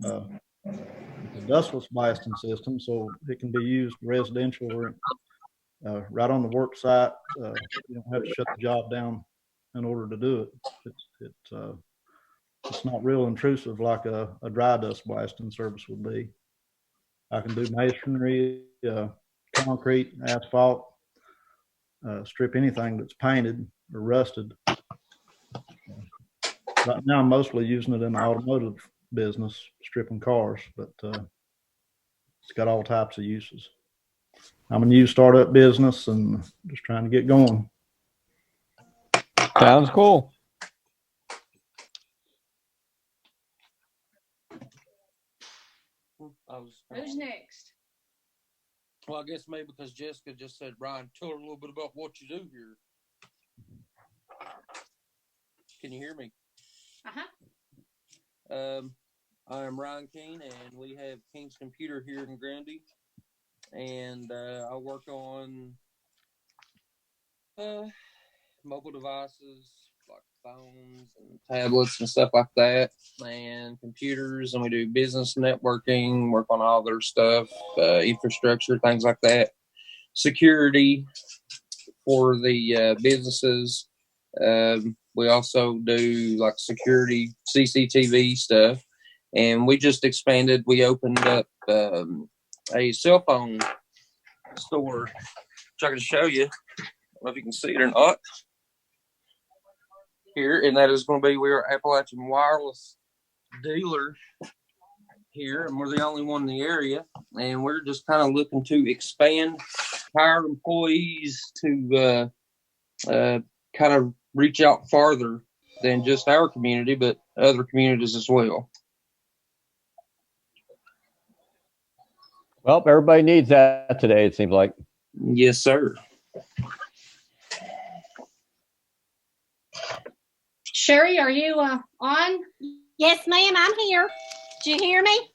Uh, it's a dustless blasting system, so it can be used residential or right on the work site. You don't have to shut the job down in order to do it. It's not real intrusive like a dry dust blasting service would be. I can do masonry, concrete, asphalt, strip anything that's painted or rusted. Right now, I'm mostly using it in the automotive business, stripping cars, but it's got all types of uses. I'm a new startup business and just trying to get going. Sounds cool. Who's next? Well, I guess maybe because Jessica just said, Ryan, tell her a little bit about what you do here. Can you hear me? I am Ryan King, and we have King's Computer here in Grandy. And I work on mobile devices like phones and tablets and stuff like that, and computers, and we do business networking, work on all their stuff, infrastructure, things like that, security for the businesses. We also do like security CCTV stuff, and we just expanded. We opened up a cell phone store, which I can show you. I don't know if you can see it or not. Here, and that is going to be, we're Appalachian Wireless dealer here, and we're the only one in the area, and we're just kind of looking to expand, hire employees to kind of reach out farther than just our community, but other communities as well. Well, everybody needs that today, it seems like. Yes, sir. Sherry, are you on? Yes, ma'am, I'm here. Did you hear me?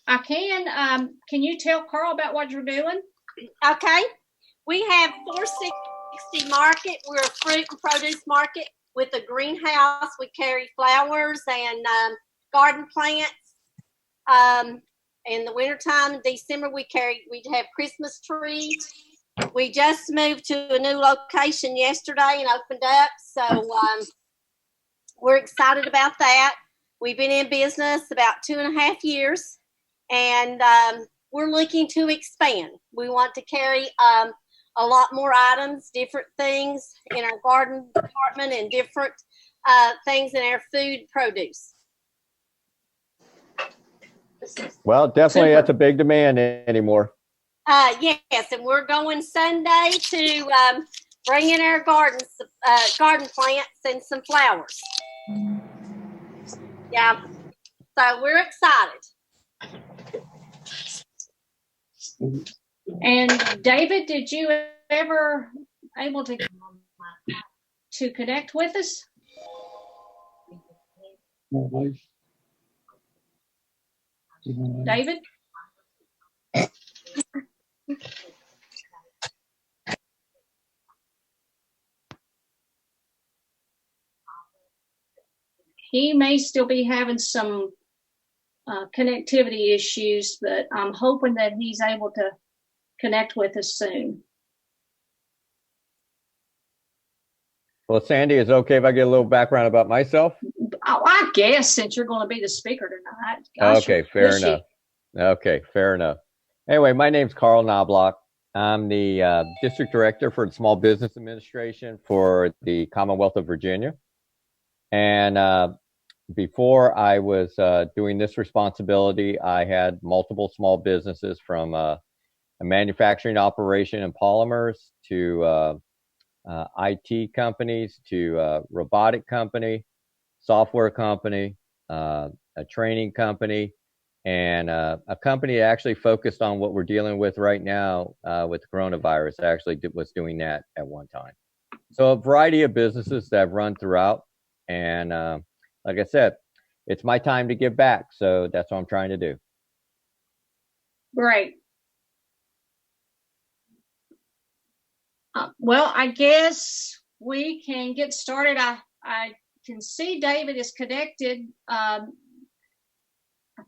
I can. Can you tell Carl about what you're doing? Okay. We have 460 Market. We're a fruit and produce market with a greenhouse. We carry flowers and garden plants. In the wintertime, in December, we have Christmas trees. We just moved to a new location yesterday and opened up. So we're excited about that. We've been in business about 2.5 years, and we're looking to expand. We want to carry a lot more items, different things in our garden department, and different things in our food produce. Well, definitely that's a big demand anymore. Yes, and we're going Sunday to bring in our garden plants and some flowers. Yeah, so we're excited. And David, did you ever able to connect with us? David? He may still be having some connectivity issues, but I'm hoping that he's able to connect with us soon. Well, Sandy, is it okay if I get a little background about myself? Oh, I guess, since you're going to be the speaker tonight. Gosh, okay, fair enough. Okay, fair enough. Anyway, my name's Carl Knoblock. I'm the district director for the Small Business Administration for the Commonwealth of Virginia. And before I was doing this responsibility, I had multiple small businesses, from a manufacturing operation in polymers to IT companies to robotic company, software company, a training company, and a company that actually focused on what we're dealing with right now with coronavirus. I actually was doing that at one time. So a variety of businesses that I've run throughout. And like I said, it's my time to give back. So that's what I'm trying to do. Great. Well, I guess we can get started. I can see David is connected.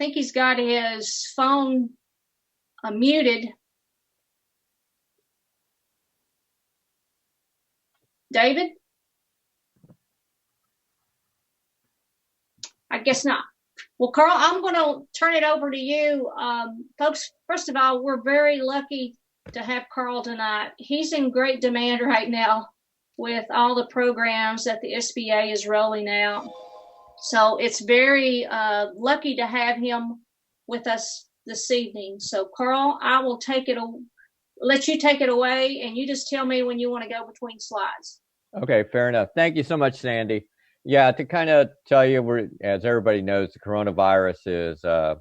think he's got his phone muted. David? I guess not. Well, Carl, I'm going to turn it over to you. Folks, first of all, we're very lucky to have Carl tonight. He's in great demand right now with all the programs that the SBA is rolling out. So it's very lucky to have him with us this evening. So, Carl, I will let you take it away, and you just tell me when you want to go between slides. Okay, fair enough. Thank you so much, Sandy. Yeah, to kind of tell you, as everybody knows, the coronavirus has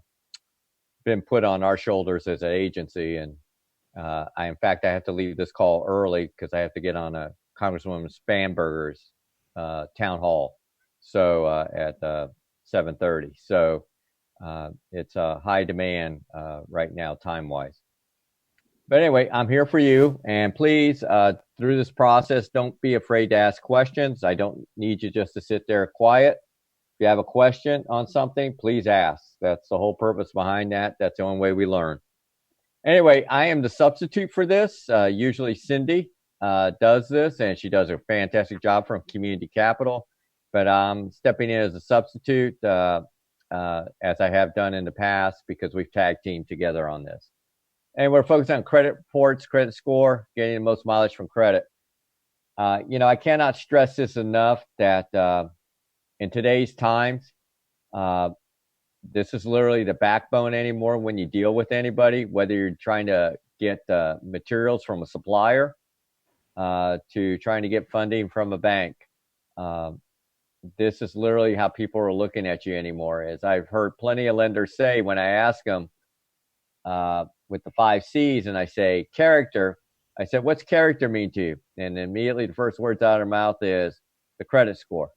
been put on our shoulders as an agency, and in fact, I have to leave this call early because I have to get on a Congresswoman Spanberger's town hall, so at 7:30. So it's a high demand right now, time-wise. But anyway, I'm here for you, and please, through this process, don't be afraid to ask questions. I don't need you just to sit there quiet. If you have a question on something, please ask. That's the whole purpose behind that. That's the only way we learn. Anyway, I am the substitute for this. Usually Cindy does this, and she does a fantastic job from Community Capital. But I'm stepping in as a substitute, as I have done in the past, because we've tag teamed together on this. And we're focused on credit reports, credit score, getting the most mileage from credit. I cannot stress this enough that in today's times, this is literally the backbone anymore when you deal with anybody, whether you're trying to get materials from a supplier to trying to get funding from a bank. This is literally how people are looking at you anymore. As I've heard plenty of lenders say when I ask them, with the 5 C's, and I say character, I said, what's character mean to you? And immediately the first words out of their mouth is the credit score.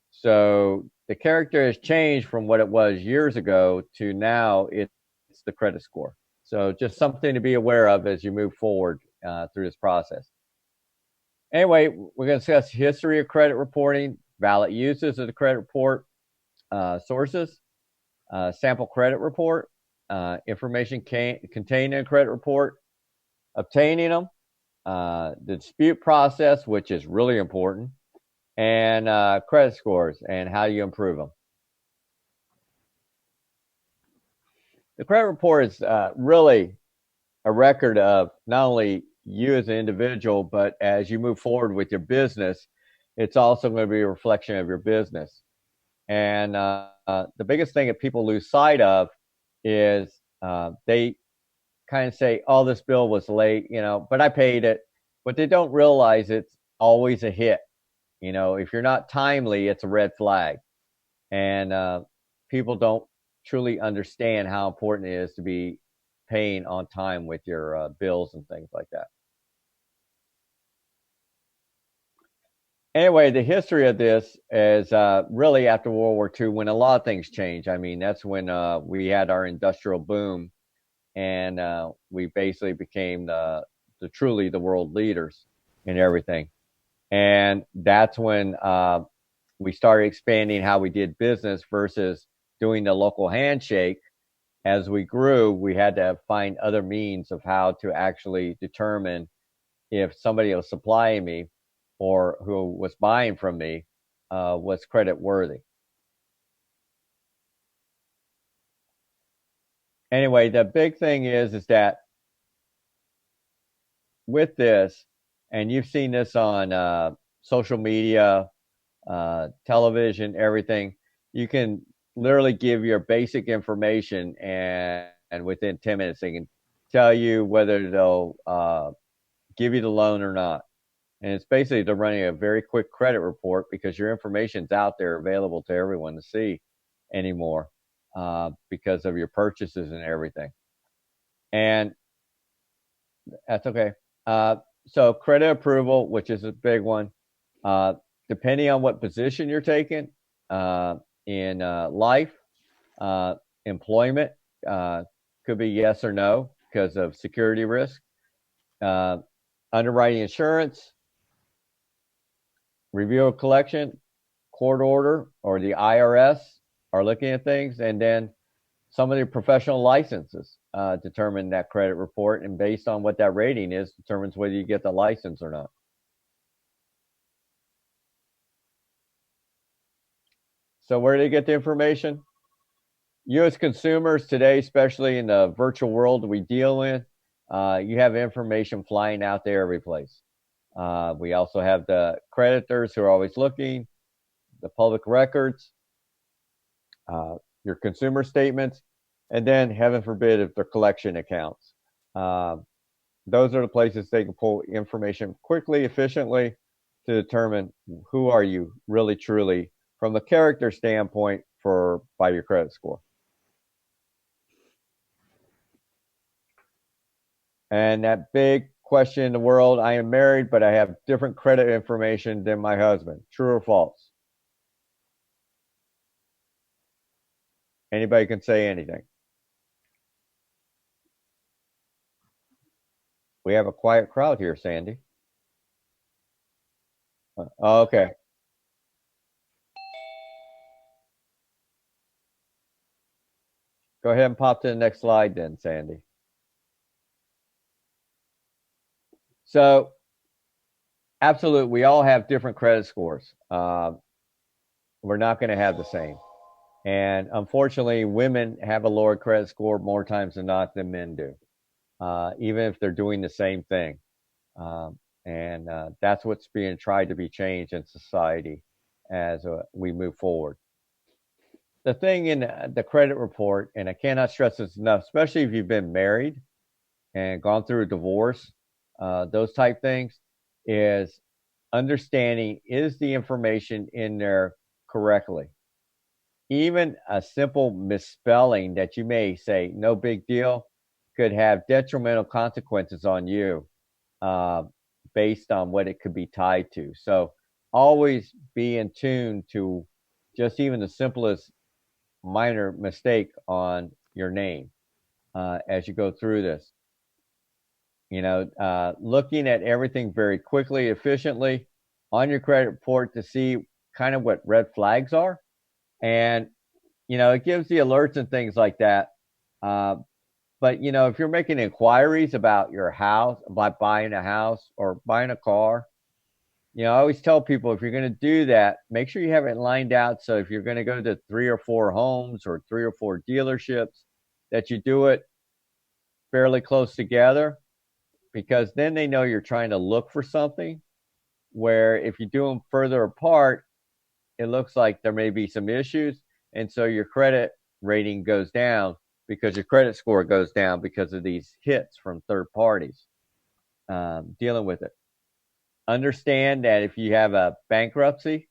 So the character has changed from what it was years ago to now it's the credit score. So just something to be aware of as you move forward through this process. Anyway, we're going to discuss history of credit reporting, valid uses of the credit report, sources, sample credit report, information contained in a credit report, obtaining them, the dispute process, which is really important, and credit scores and how you improve them. The credit report is really a record of not only you as an individual, but as you move forward with your business, it's also going to be a reflection of your business. And the biggest thing that people lose sight of is they kind of say, oh, this bill was late, but I paid it. But they don't realize it's always a hit. If you're not timely, it's a red flag. And people don't truly understand how important it is to be paying on time with your bills and things like that. Anyway, the history of this is really after World War II, when a lot of things changed. I mean, that's when we had our industrial boom, and we basically became truly the world leaders in everything. And that's when we started expanding how we did business versus doing the local handshake. As we grew, we had to find other means of how to actually determine if somebody was supplying me or who was buying from me was credit worthy. Anyway, the big thing is that with this, and you've seen this on social media, television, everything, you can literally give your basic information and within 10 minutes, they can tell you whether they'll give you the loan or not. And it's basically they're running a very quick credit report because your information's out there available to everyone to see anymore because of your purchases and everything. And that's okay. So credit approval, which is a big one, depending on what position you're taking in life, employment could be yes or no because of security risk, underwriting insurance, review of collection, court order, or the IRS are looking at things, and then some of the professional licenses determine that credit report, and based on what that rating is, determines whether you get the license or not. So where do you get the information? You as consumers today, especially in the virtual world we deal in, you have information flying out there every place. We also have the creditors who are always looking, the public records, your consumer statements, and then, heaven forbid, if they're collection accounts. Those are the places they can pull information quickly, efficiently, to determine who are you really, truly, from the character standpoint by your credit score. And that big question in the world, I am married, but I have different credit information than my husband. True or false? Anybody can say anything. We have a quiet crowd here, Sandy. Okay. Go ahead and pop to the next slide then, Sandy. So, absolutely, we all have different credit scores. We're not going to have the same. And unfortunately, women have a lower credit score more times than not than men do, even if they're doing the same thing. And that's what's being tried to be changed in society as we move forward. The thing in the credit report, and I cannot stress this enough, especially if you've been married and gone through a divorce, those type things, is understanding, is the information in there correctly? Even a simple misspelling that you may say, no big deal, could have detrimental consequences on you based on what it could be tied to. So always be in tune to just even the simplest minor mistake on your name as you go through this. Looking at everything very quickly, efficiently on your credit report to see kind of what red flags are. And, it gives the alerts and things like that. But, if you're making inquiries about your house, about buying a house or buying a car, I always tell people, if you're going to do that, make sure you have it lined out. So if you're going to go to 3 or 4 homes or 3 or 4 dealerships, that you do it fairly close together, because then they know you're trying to look for something, where if you do them further apart, it looks like there may be some issues. And so your credit rating goes down because your credit score goes down because of these hits from third parties dealing with it. Understand that if you have a bankruptcy,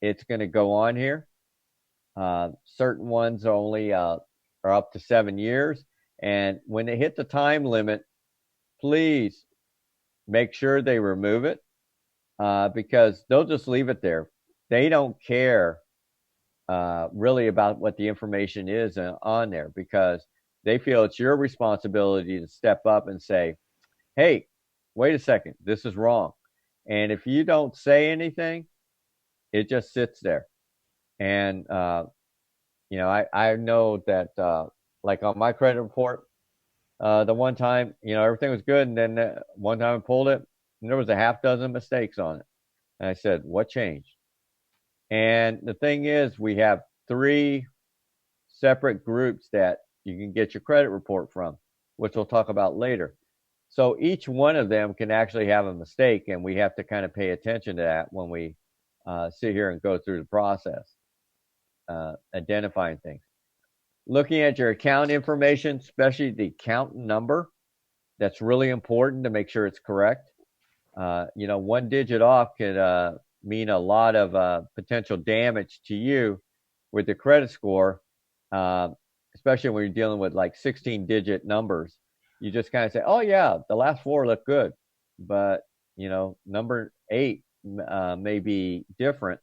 it's going to go on here. Certain ones only are up to 7 years. And when they hit the time limit, please make sure they remove it because they'll just leave it there. They don't care really about what the information is on there, because they feel it's your responsibility to step up and say, hey, wait a second, this is wrong. And if you don't say anything, it just sits there. And, I know that, like on my credit report, the one time, everything was good. And then one time I pulled it and there was a half dozen mistakes on it. And I said, what changed? And the thing is, we have 3 separate groups that you can get your credit report from, which we'll talk about later. So each one of them can actually have a mistake, and we have to kind of pay attention to that when we sit here and go through the process, identifying things. Looking at your account information, especially the account number, that's really important to make sure it's correct. 1 digit off could mean a lot of potential damage to you with the credit score, especially when you're dealing with like 16-digit numbers. You just kind of say, oh yeah, the last 4 look good, but number 8 may be different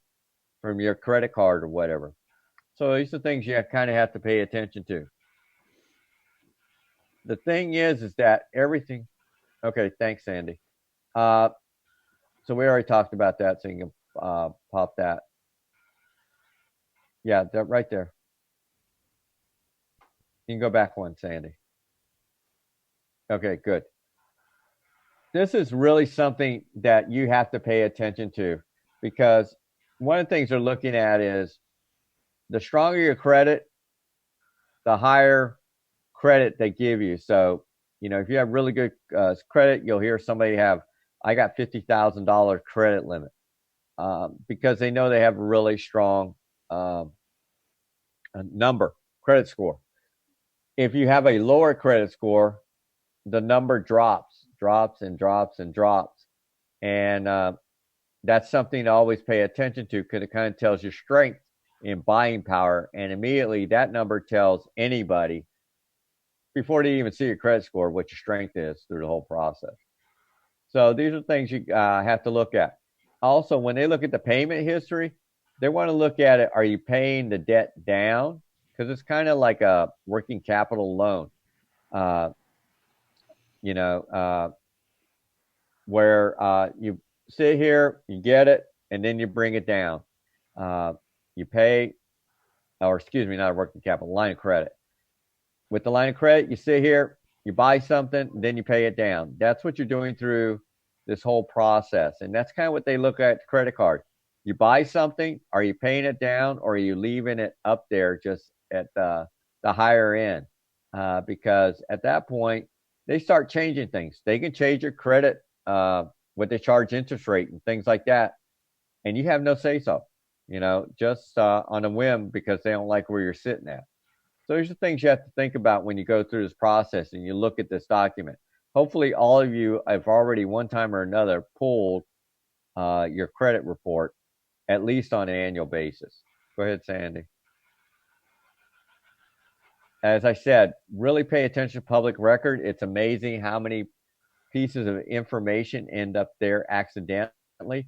from your credit card or whatever. So these are things you kind of have to pay attention to. The thing is that everything. Okay, thanks, Sandy. So we already talked about that, so you can pop that. Yeah, that right there. You can go back one, Sandy. Okay, good. This is really something that you have to pay attention to, because one of the things they're looking at is the stronger your credit, the higher credit they give you. So, if you have really good credit, you'll hear somebody have, I got $50,000 credit limit, because they know they have a really strong credit score. If you have a lower credit score, the number drops and drops and drops. And that's something to always pay attention to, because it kind of tells your strength in buying power. And immediately that number tells anybody, before they even see your credit score, what your strength is through the whole process. So these are things you have to look at. Also, when they look at the payment history, they want to look at it. Are you paying the debt down? Because it's kind of like a working capital loan, where you sit here, you get it, and then you bring it down. You pay, or excuse me, not a working capital, line of credit. With the line of credit, you sit here, you buy something, then you pay it down. That's what you're doing through this whole process. And that's kind of what they look at the credit card. You buy something, are you paying it down, or are you leaving it up there just at the higher end? Because at that point, they start changing things. They can change your credit, what they charge interest rate and things like that. And you have no say so, just on a whim, because they don't like where you're sitting at. So these are things you have to think about when you go through this process and you look at this document. Hopefully all of you have already one time or another pulled your credit report, at least on an annual basis. Go ahead, Sandy. As I said, really pay attention to public record. It's amazing how many pieces of information end up there accidentally.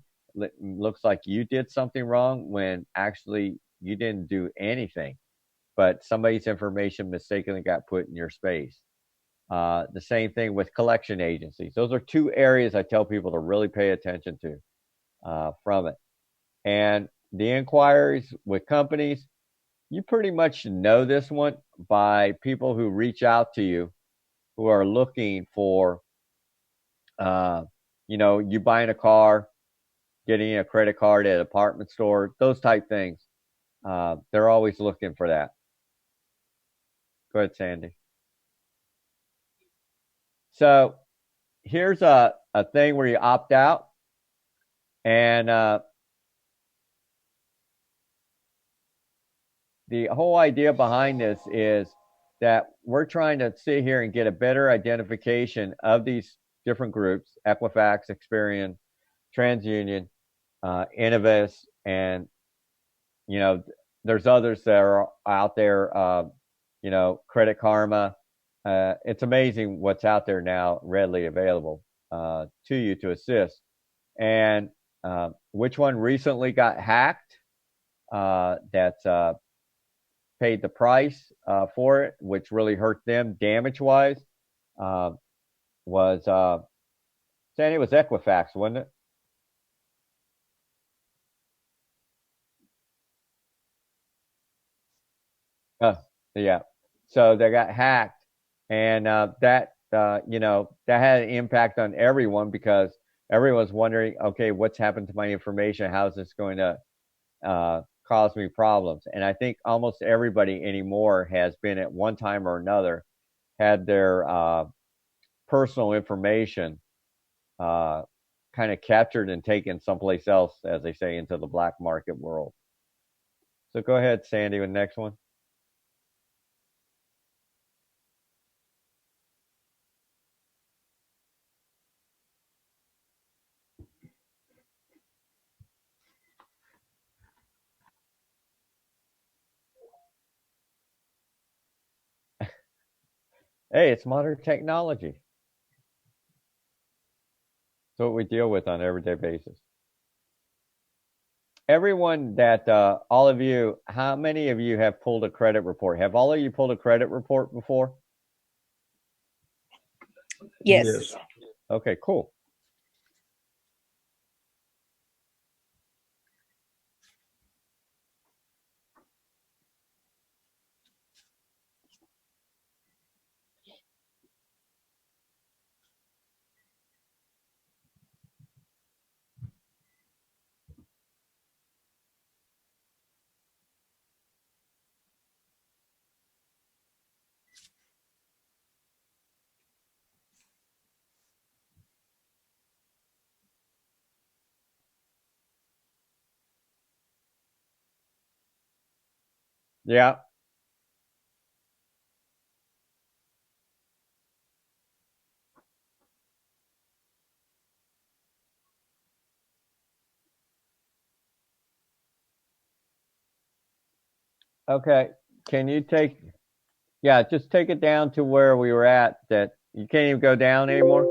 Looks like you did something wrong when actually you didn't do anything, but somebody's information mistakenly got put in your space. The same thing with collection agencies. Those are two areas I tell people to really pay attention to from it. And the inquiries with companies, you pretty much know this one by people who reach out to you who are looking for, you buying a car, getting a credit card at a department store, those type things. They're always looking for that. Go ahead, Sandy. So here's a thing where you opt out, and the whole idea behind this is that we're trying to sit here and get a better identification of these different groups: Equifax, Experian, TransUnion, Innovis, and there's others that are out there. Credit Karma. It's amazing what's out there now, readily available to you to assist. And which one recently got hacked? That paid the price for it, which really hurt them damage-wise. Was Sandy, it was Equifax, wasn't it? Yeah. So they got hacked, and that had an impact on everyone, because everyone's wondering, okay, what's happened to my information? How is this going to cause me problems? And I think almost everybody anymore has been, at one time or another, had their personal information kind of captured and taken someplace else, as they say, into the black market world. So go ahead, Sandy, with the next one. Hey, it's modern technology. It's what we deal with on an everyday basis. Everyone that, all of you, how many of you have pulled a credit report? Have all of you pulled a credit report before? Yes. Okay, cool. Yeah. Okay. Can you take? Yeah, just take it down to where we were at. That you can't even go down anymore.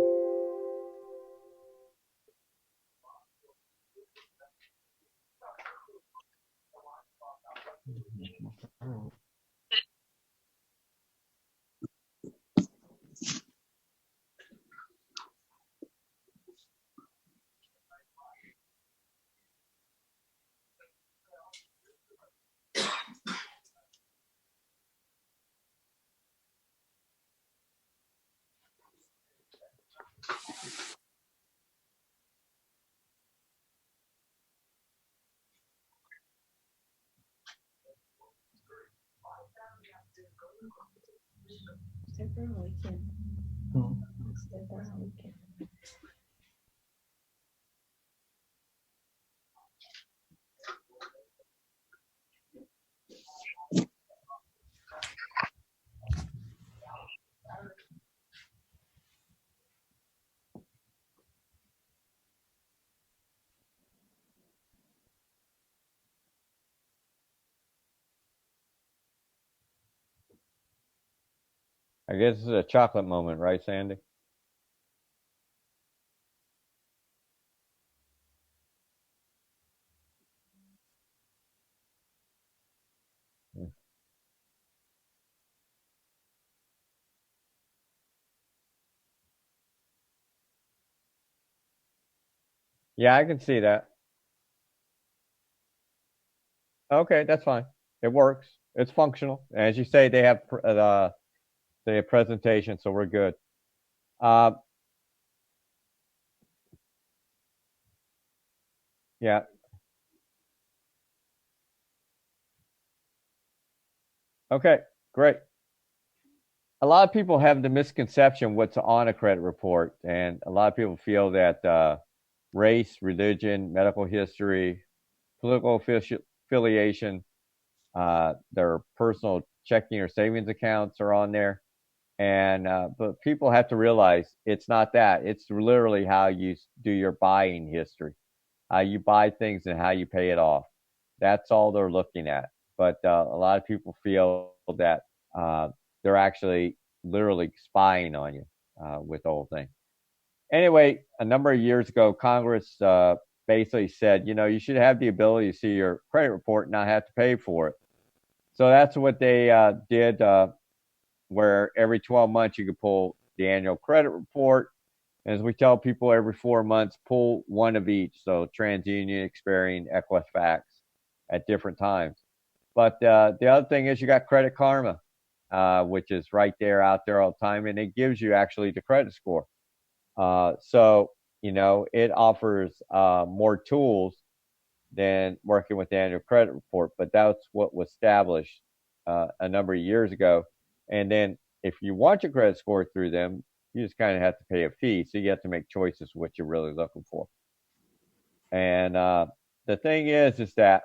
I guess this is a chocolate moment, right, Sandy? Yeah, I can see that. Okay, that's fine. It works. It's functional. As you say, they have presentation, so we're good. Uh, yeah. Okay, great. A lot of people have the misconception what's on a credit report, and a lot of people feel that race, religion, medical history, political affiliation, their personal checking or savings accounts are on there. And but people have to realize it's not that. It's literally how you do your buying history, how you buy things and how you pay it off. That's all they're looking at. But a lot of people feel that uh, they're actually literally spying on you with the whole thing. Anyway, a number of years ago, Congress basically said, you should have the ability to see your credit report and not have to pay for it. So that's what they did, where every 12 months you could pull the annual credit report. As we tell people every 4 months, pull one of each. So TransUnion, Experian, Equifax at different times. But the other thing is you got Credit Karma, which is right there out there all the time, and it gives you actually the credit score. So it offers more tools than working with the annual credit report, but that's what was established a number of years ago. And then if you want your credit score through them, you just kind of have to pay a fee. So you have to make choices what you're really looking for. And the thing is that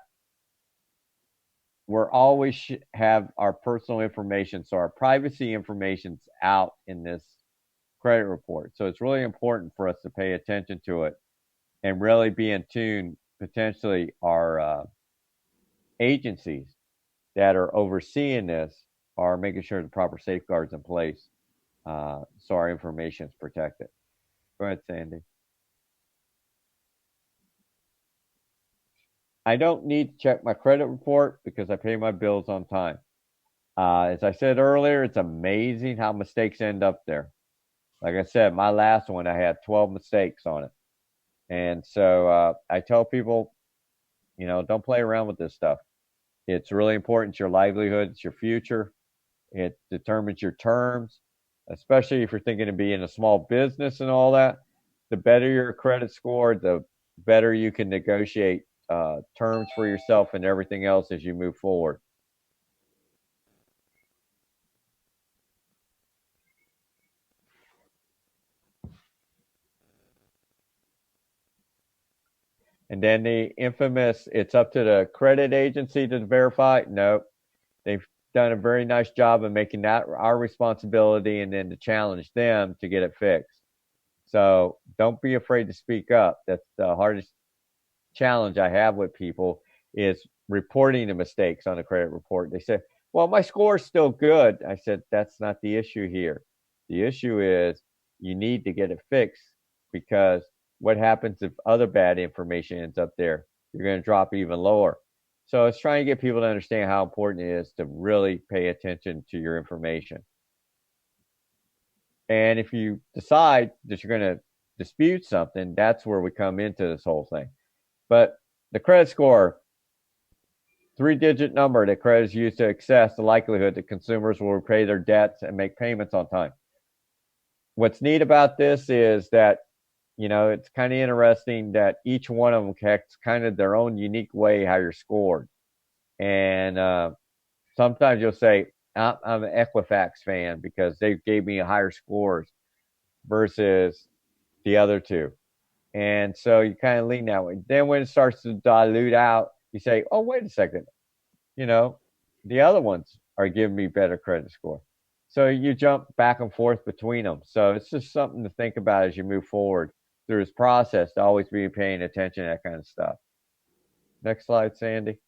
we're always have our personal information. So our privacy information's out in this credit report. So it's really important for us to pay attention to it and really be in tune. Potentially our agencies that are overseeing this are making sure the proper safeguards in place so our information is protected. Go ahead, Sandy. I don't need to check my credit report because I pay my bills on time. As I said earlier, it's amazing how mistakes end up there. Like I said, my last one, I had 12 mistakes on it. And so I tell people, don't play around with this stuff. It's really important. It's your livelihood, it's your future. It determines your terms, especially if you're thinking of being a small business and all that. The better your credit score, the better you can negotiate terms for yourself and everything else as you move forward. And then the infamous, it's up to the credit agency to verify. No, They've done a very nice job of making that our responsibility and then to challenge them to get it fixed. So don't be afraid to speak up. That's the hardest challenge I have with people is reporting the mistakes on a credit report. They say, well, my score is still good. I said, that's not the issue here. The issue is you need to get it fixed because what happens if other bad information ends up there? You're going to drop even lower. So it's trying to get people to understand how important it is to really pay attention to your information. And if you decide that you're going to dispute something, that's where we come into this whole thing. But the credit score, 3-digit number that credit is used to assess the likelihood that consumers will repay their debts and make payments on time. What's neat about this is that, it's kind of interesting that each one of them has kind of their own unique way how you're scored. And sometimes you'll say, I'm an Equifax fan because they gave me a higher scores versus the other two. And so you kind of lean that way. Then when it starts to dilute out, you say, oh, wait a second. The other ones are giving me better credit score. So you jump back and forth between them. So it's just something to think about as you move forward through this process, to always be paying attention to that kind of stuff. Next slide, Sandy.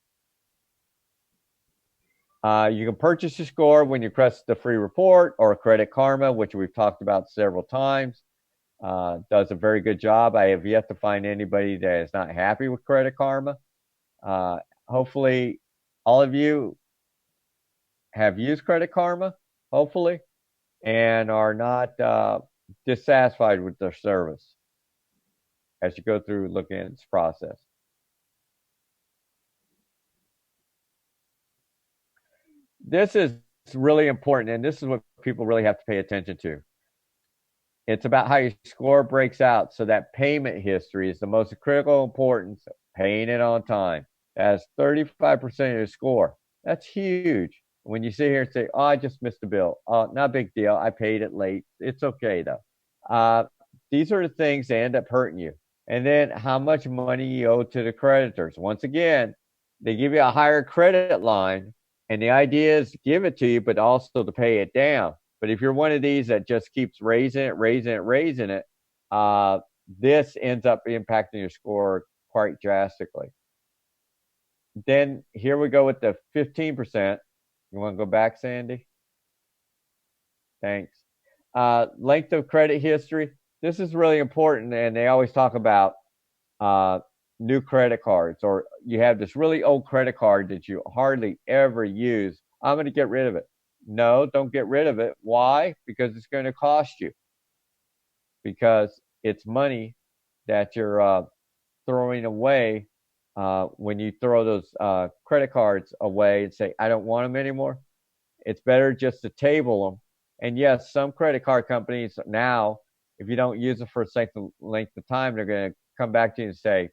You can purchase your score when you request the free report or Credit Karma, which we've talked about several times. Does a very good job. I have yet to find anybody that is not happy with Credit Karma. Hopefully, all of you have used Credit Karma, hopefully, and are not dissatisfied with their service as you go through looking at this process. This is really important, and this is what people really have to pay attention to. It's about how your score breaks out. So that payment history is the most critical importance of paying it on time. That's 35% of your score. That's huge. When you sit here and say, oh, I just missed a bill. Oh, not a big deal. I paid it late. It's okay, though. These are the things that end up hurting you. And then how much money you owe to the creditors. Once again, they give you a higher credit line, and the idea is to give it to you, but also to pay it down. But if you're one of these that just keeps raising it, this ends up impacting your score quite drastically. Then here we go with the 15%. You want to go back, Sandy? Thanks. Length of credit history. This is really important, and they always talk about new credit cards, or you have this really old credit card that you hardly ever use. I'm going to get rid of it. No, don't get rid of it. Why? Because it's going to cost you. Because it's money that you're throwing away when you throw those credit cards away and say, I don't want them anymore. It's better just to table them. And yes, some credit card companies now, if you don't use it for a certain length of time, they're going to come back to you and say,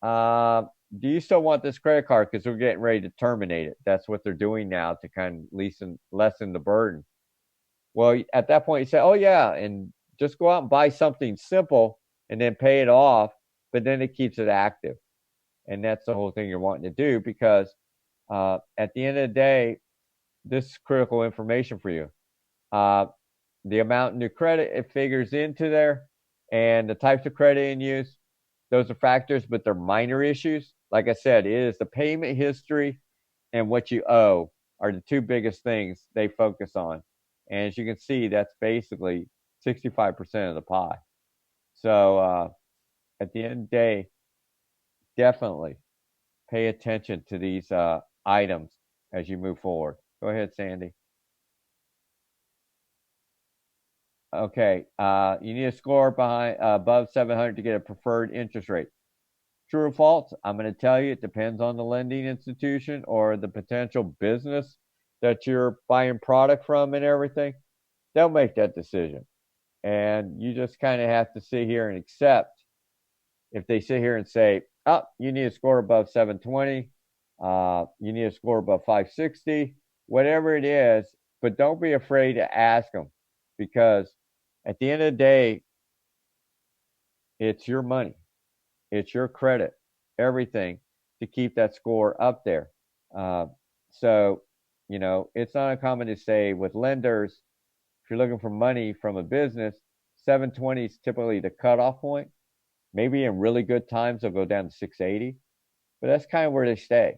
do you still want this credit card? Because we're getting ready to terminate it. That's what they're doing now to kind of lessen the burden. Well, at that point, you say, oh, yeah, and just go out and buy something simple and then pay it off, but then it keeps it active. And that's the whole thing you're wanting to do, because at the end of the day, this is critical information for you. The amount of new credit, it figures into there, and the types of credit in use, those are factors, but they're minor issues. Like I said, it is the payment history and what you owe are the two biggest things they focus on. And as you can see, that's basically 65% of the pie. So at the end of the day, definitely pay attention to these items as you move forward. Go ahead, Sandy. Okay, you need a score above 700 to get a preferred interest rate. True or false? I'm going to tell you it depends on the lending institution or the potential business that you're buying product from and everything. They'll make that decision. And you just kind of have to sit here and accept. If they sit here and say, oh, you need a score above 720, you need a score above 560, whatever it is, but don't be afraid to ask them, because at the end of the day, it's your money. It's your credit, everything, to keep that score up there. So it's not uncommon to say with lenders, if you're looking for money from a business, 720 is typically the cutoff point. Maybe in really good times, they'll go down to 680, but that's kind of where they stay.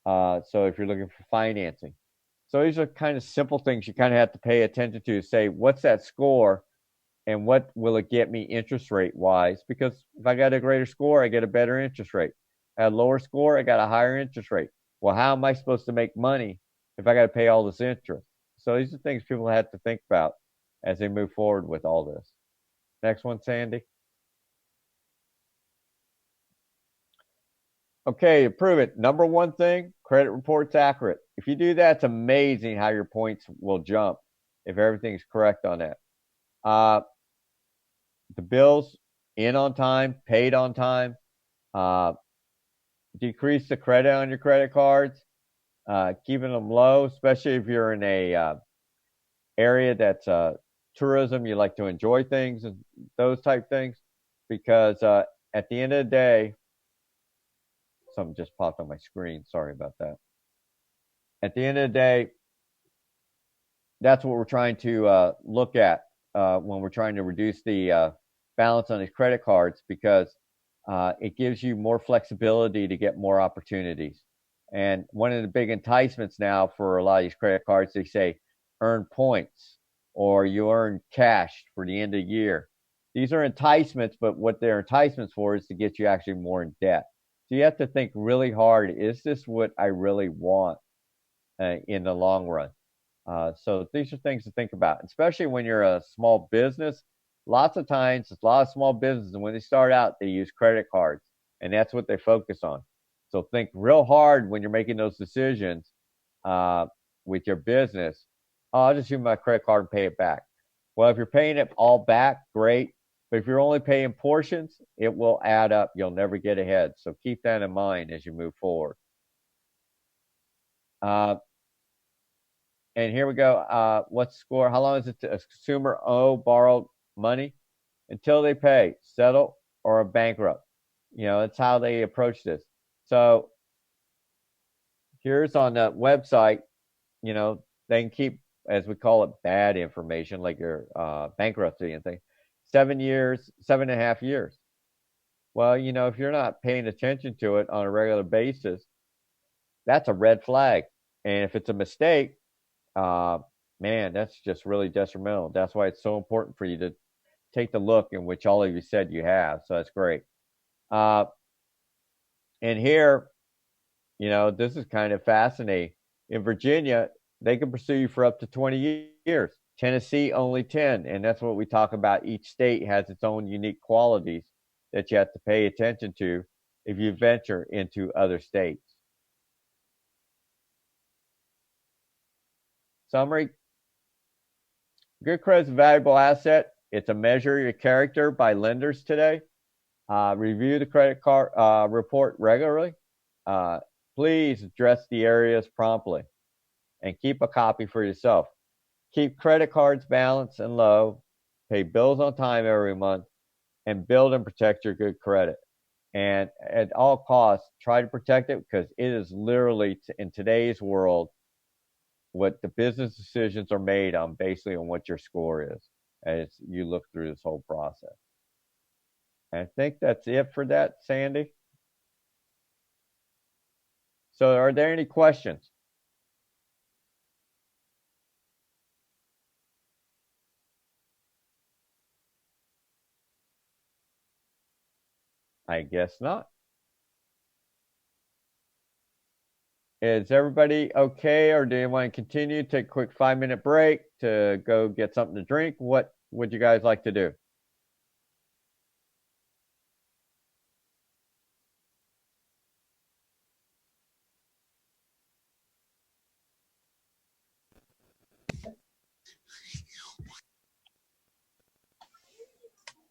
So if you're looking for financing. So these are kind of simple things you kind of have to pay attention to. Say, what's that score and what will it get me interest rate wise? Because if I got a greater score, I get a better interest rate. At a lower score, I got a higher interest rate. Well, how am I supposed to make money if I got to pay all this interest? So these are things people have to think about as they move forward with all this. Next one, Sandy. Okay, to prove it, number one thing, credit report's accurate. If you do that, it's amazing how your points will jump if everything's correct on that. The bills in on time, paid on time, decrease the credit on your credit cards, keeping them low, especially if you're in a area that's tourism, you like to enjoy things and those type things, because at the end of the day, something just popped on my screen. Sorry about that. At the end of the day, that's what we're trying to look at when we're trying to reduce the balance on these credit cards, because it gives you more flexibility to get more opportunities. And one of the big enticements now for a lot of these credit cards, they say earn points or you earn cash for the end of the year. These are enticements, but what they're enticements for is to get you actually more in debt. So you have to think really hard, is this what I really want in the long run? So these are things to think about, especially when you're a small business. Lots of times, a lot of small businesses, when they start out, they use credit cards, and that's what they focus on. So think real hard when you're making those decisions with your business. Oh, I'll just use my credit card and pay it back. Well, if you're paying it all back, great. But if you're only paying portions, it will add up. You'll never get ahead. So keep that in mind as you move forward. And here we go. What's the score? How long is it a consumer owe borrowed money? Until they pay, settle, or are bankrupt. That's how they approach this. So here's on the website, they can keep, as we call it, bad information, like your bankruptcy and things. 7 years, 7.5 years. Well, if you're not paying attention to it on a regular basis, that's a red flag. And if it's a mistake, man, that's just really detrimental. That's why it's so important for you to take the look in which all of you said you have. So that's great. And here, this is kind of fascinating. In Virginia, they can pursue you for up to 20 years. Tennessee, only 10. And that's what we talk about. Each state has its own unique qualities that you have to pay attention to if you venture into other states. Summary. Good credit is a valuable asset. It's a measure of your character by lenders today. Review the credit card report regularly. Please address the areas promptly and keep a copy for yourself. Keep credit cards balanced and low. Pay bills on time every month, and build and protect your good credit. And at all costs, try to protect it, because it is literally, in today's world, what the business decisions are made on basically on what your score is as you look through this whole process. And I think that's it for that, Sandy. So are there any questions? I guess not. Is everybody okay, or do you want to continue? Take a quick 5-minute break to go get something to drink? What would you guys like to do?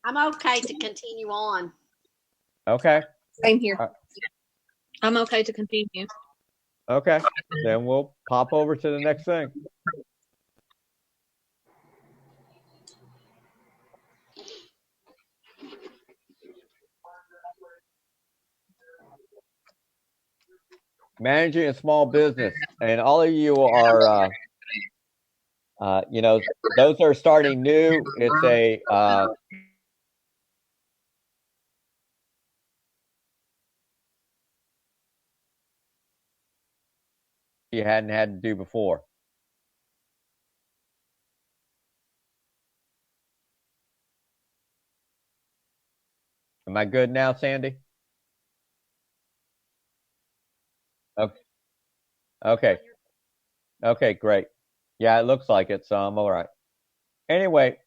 I'm okay to continue on. Okay. Same here. I'm okay to continue. Okay. Then we'll pop over to the next thing. Managing a small business. and all of you are, those are starting new. It's you hadn't had to do before. Am I good now, Sandy? Okay. Okay. Okay, great. Yeah, it looks like it, so I'm all right. Anyway,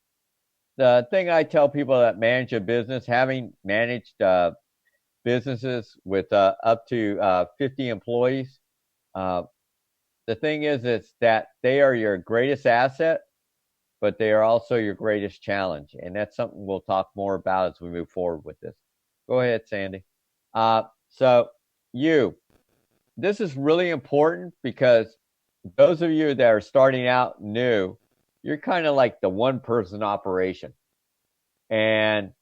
the thing I tell people that manage a business, having managed businesses with up to 50 employees, uh, the thing is that they are your greatest asset, but they are also your greatest challenge. And that's something we'll talk more about as we move forward with this. Go ahead, Sandy. So this is really important because those of you that are starting out new, you're kind of like the one person operation. And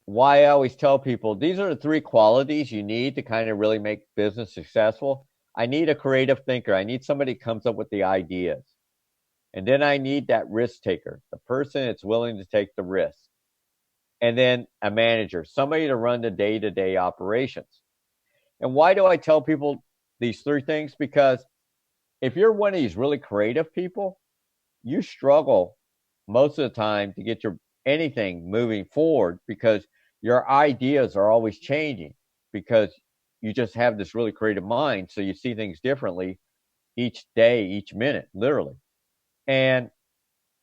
why I always tell people these are the three qualities you need to kind of really make business successful. I need a creative thinker. I need somebody who comes up with the ideas. And then I need that risk taker, the person that's willing to take the risk. And then a manager, somebody to run the day-to-day operations. And why do I tell people these three things? Because if you're one of these really creative people, you struggle most of the time to get your anything moving forward because your ideas are always changing because you just have this really creative mind. So you see things differently each day, each minute, literally. And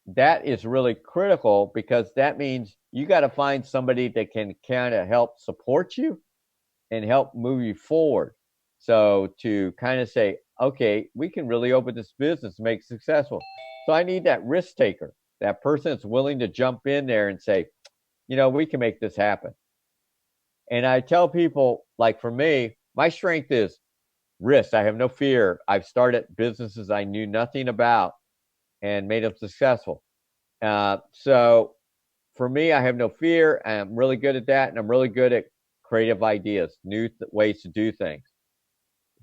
that is really critical because that means you got to find somebody that can kind of help support you and help move you forward. So to kind of say, okay, we can really open this business and make it successful. So I need that risk taker, that person that's willing to jump in there and say, we can make this happen. And I tell people, like for me, my strength is risk. I have no fear. I've started businesses I knew nothing about and made them successful. So for me, I have no fear. I'm really good at that. And I'm really good at creative ideas, new ways to do things.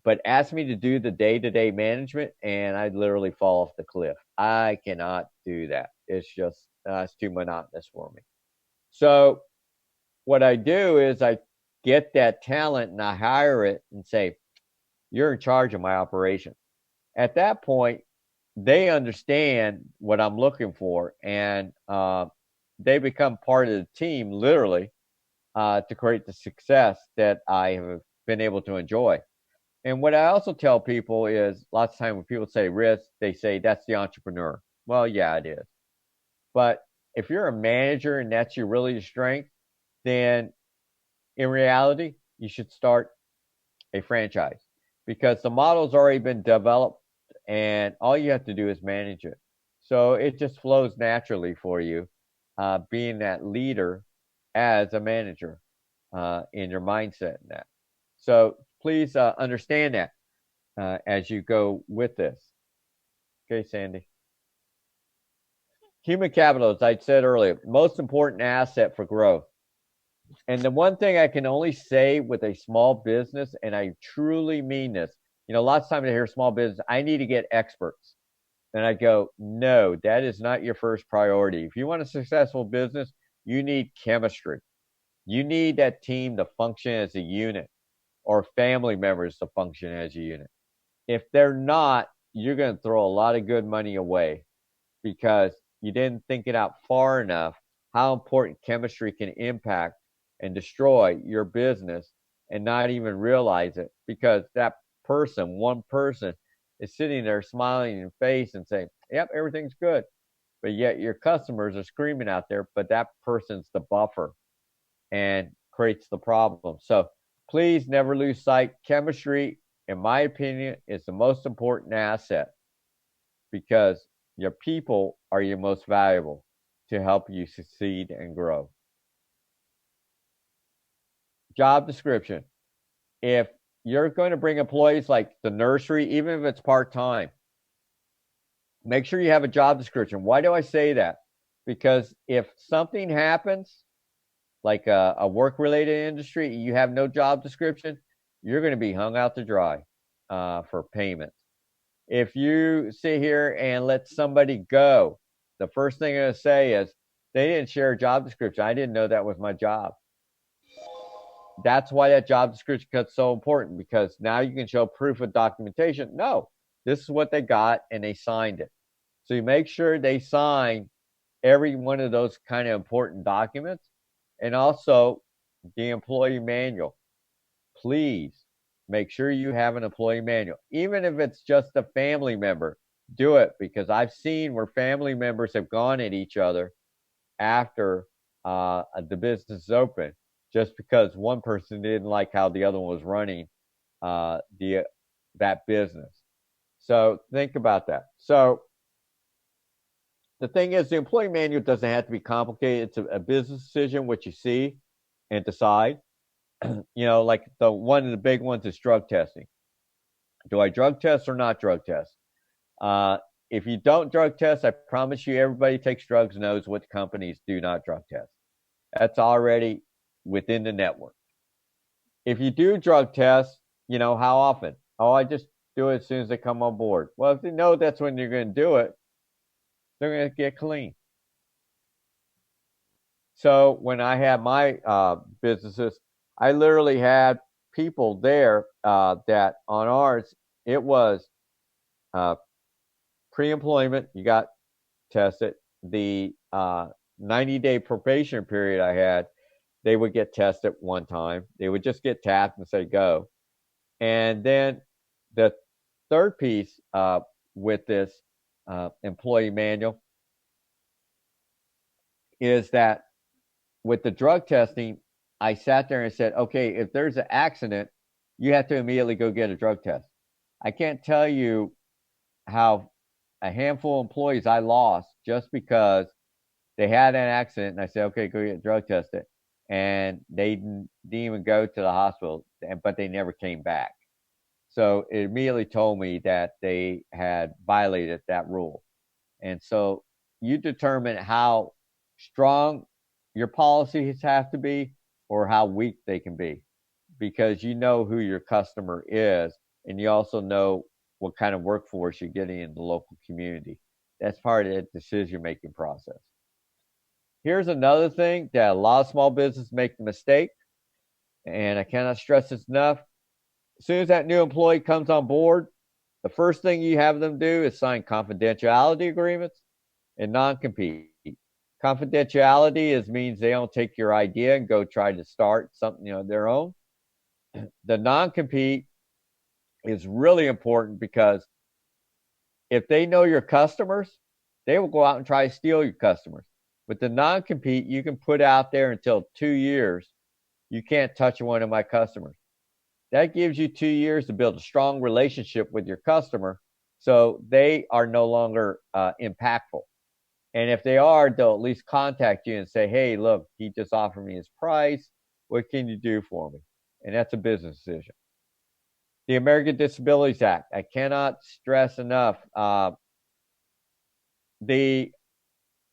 But ask me to do the day-to-day management and I'd literally fall off the cliff. I cannot do that. It's just, it's too monotonous for me. So what I do is I get that talent and I hire it and say, you're in charge of my operation. At that point, they understand what I'm looking for and they become part of the team, literally, to create the success that I have been able to enjoy. And what I also tell people is lots of time when people say risk, they say that's the entrepreneur. Well, yeah, it is. But if you're a manager and that's your really strength, then in reality, you should start a franchise because the model's already been developed and all you have to do is manage it. So it just flows naturally for you, being that leader as a manager in your mindset and that. So please understand that as you go with this. Okay, Sandy. Human capital, as I said earlier, most important asset for growth. And the one thing I can only say with a small business, and I truly mean this, lots of times I hear small business, I need to get experts. And I go, no, that is not your first priority. If you want a successful business, you need chemistry. You need that team to function as a unit or family members to function as a unit. If they're not, you're going to throw a lot of good money away because you didn't think it out far enough how important chemistry can impact and destroy your business and not even realize it because that person, one person, is sitting there smiling in your face and saying, yep, everything's good. But yet your customers are screaming out there, but that person's the buffer and creates the problem. So please never lose sight. Chemistry, in my opinion, is the most important asset because your people are your most valuable to help you succeed and grow. Job description. If you're going to bring employees like the nursery, even if it's part-time, make sure you have a job description. Why do I say that? Because if something happens, like a work-related industry, you have no job description, you're going to be hung out to dry for payments. If you sit here and let somebody go, the first thing I'm going to say is they didn't share a job description. I didn't know that was my job. That's why that job description is so important, because now you can show proof of documentation. No, this is what they got and they signed it. So you make sure they sign every one of those kind of important documents, and also the employee manual. Please make sure you have an employee manual, even if it's just a family member. Do it, because I've seen where family members have gone at each other after the business is open, just because one person didn't like how the other one was running that business. So think about that. So the thing is, the employee manual doesn't have to be complicated. It's a business decision, what you see and decide. Like one of the big ones is drug testing. Do I drug test or not drug test? If you don't drug test, I promise you, everybody takes drugs knows what companies do not drug test. That's already within the network. If you do drug test, how often? Oh, I just do it as soon as they come on board. Well, if they know that's when you're going to do it, they're going to get clean. So when I had my businesses, I literally had people there that on ours, it was pre-employment, you got tested. The 90-day probation period I had, they would get tested one time. They would just get tapped and say go. And then the third piece with this employee manual is that with the drug testing, I sat there and said, okay, if there's an accident, you have to immediately go get a drug test. I can't tell you how a handful of employees I lost just because they had an accident and I said, okay, go get drug tested. And they didn't even go to the hospital, but they never came back. So it immediately told me that they had violated that rule. And so you determine how strong your policies have to be or how weak they can be, because you know who your customer is, and you also know what kind of workforce you're getting in the local community. That's part of the decision-making process. Here's another thing that a lot of small businesses make the mistake, and I cannot stress this enough. As soon as that new employee comes on board, the first thing you have them do is sign confidentiality agreements and non-compete. Confidentiality means they don't take your idea and go try to start something their own. The non-compete is really important because if they know your customers, they will go out and try to steal your customers. With the non-compete, you can put out there until 2 years, you can't touch one of my customers. That gives you 2 years to build a strong relationship with your customer so they are no longer impactful. And if they are, they'll at least contact you and say, hey, look, he just offered me his price. What can you do for me? And that's a business decision. The American Disabilities Act, I cannot stress enough. The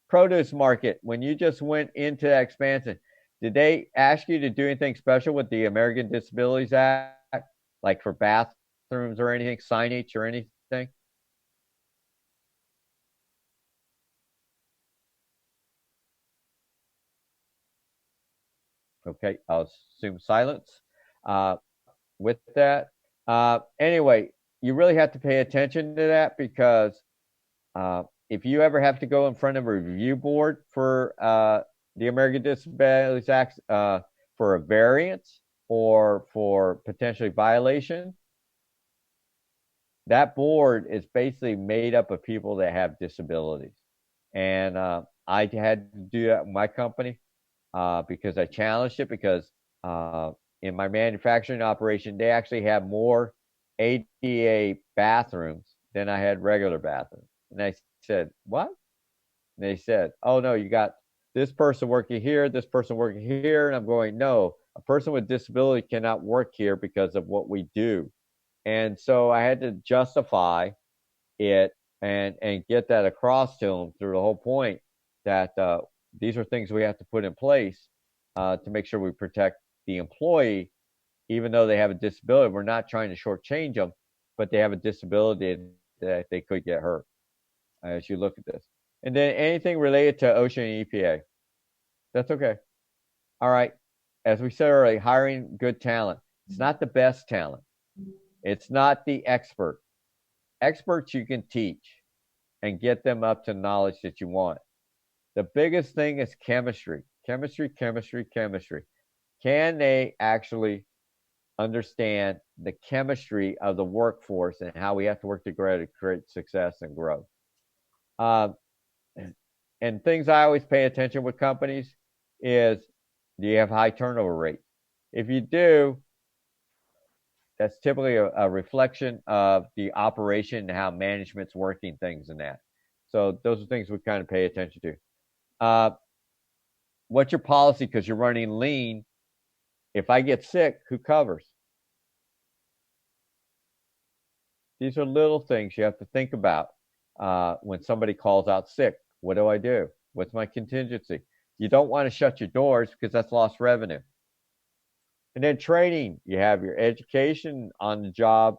produce market, when you just went into that expansion, did they ask you to do anything special with the American Disabilities Act, like for bathrooms or anything, signage or anything? Okay, I'll assume silence with that. Anyway, you really have to pay attention to that, because if you ever have to go in front of a review board for the American Disabilities Act for a variance or for potentially violation, that board is basically made up of people that have disabilities. And I had to do that in my company because I challenged it, because in my manufacturing operation, they actually have more ADA bathrooms than I had regular bathrooms. And I said, what? And they said, oh, no, you got this person working here, this person working here. And I'm going, no, a person with disability cannot work here because of what we do. And so I had to justify it and get that across to them through the whole point that these are things we have to put in place to make sure we protect the employee, even though they have a disability. We're not trying to shortchange them, but they have a disability that they could get hurt as you look at this. And then anything related to ocean and EPA, that's okay. All right. As we said earlier, hiring good talent. It's not the best talent. It's not the expert. Experts you can teach and get them up to knowledge that you want. The biggest thing is chemistry. Chemistry. Can they actually understand the chemistry of the workforce and how we have to work together to create success and growth? And things I always pay attention with companies is, do you have high turnover rates? If you do, that's typically a reflection of the operation and how management's working things in that. So those are things we kind of pay attention to. What's your policy? Because you're running lean. If I get sick, who covers? These are little things you have to think about when somebody calls out sick. What do I do? What's my contingency? You don't want to shut your doors because that's lost revenue. And then training, you have your education on the job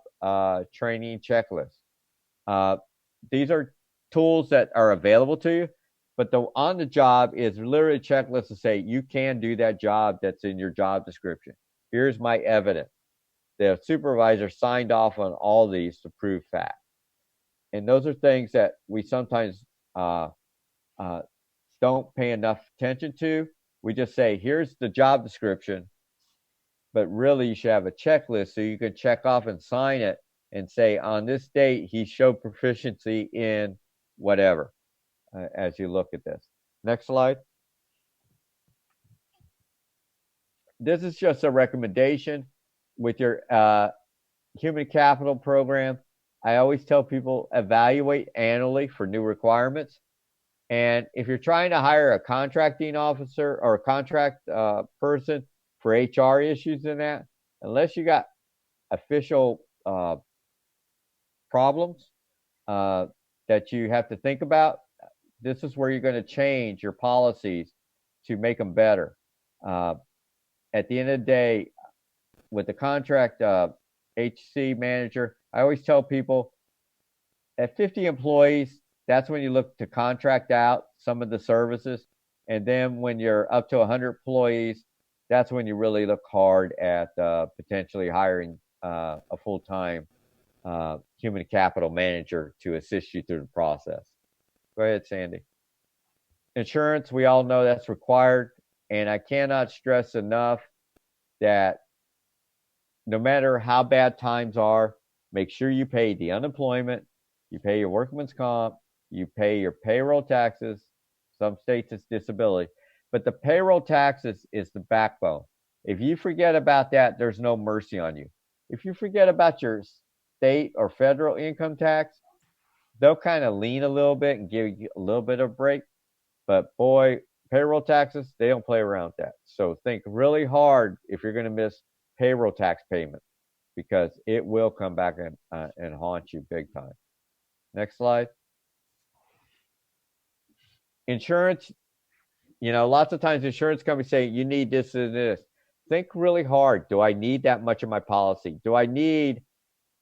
training checklist. These are tools that are available to you, but the on the job is literally a checklist to say you can do that job that's in your job description. Here's my evidence. The supervisor signed off on all these to prove fact. And those are things that we sometimes don't pay enough attention to. We just say, here's the job description, but really you should have a checklist so you can check off and sign it and say, on this date, he showed proficiency in whatever, as you look at this. Next slide. This is just a recommendation with your human capital program. I always tell people evaluate annually for new requirements. And if you're trying to hire a contracting officer or a contract person for HR issues in that, unless you got official problems that you have to think about, this is where you're going to change your policies to make them better. At the end of the day, with the contract HC manager, I always tell people at 50 employees, that's when you look to contract out some of the services. And then when you're up to 100 employees, that's when you really look hard at potentially hiring a full-time human capital manager to assist you through the process. Go ahead, Sandy. Insurance, we all know that's required. And I cannot stress enough that no matter how bad times are, make sure you pay the unemployment, you pay your workman's comp, you pay your payroll taxes. Some states it's disability, but the payroll taxes is the backbone. If you forget about that, there's no mercy on you. If you forget about your state or federal income tax, they'll kind of lean a little bit and give you a little bit of a break. But boy, payroll taxes, they don't play around with that. So think really hard if you're going to miss payroll tax payment, because it will come back and haunt you big time. Next slide. Insurance, lots of times insurance companies say you need this and this. Think really hard. Do I need that much of my policy? Do I need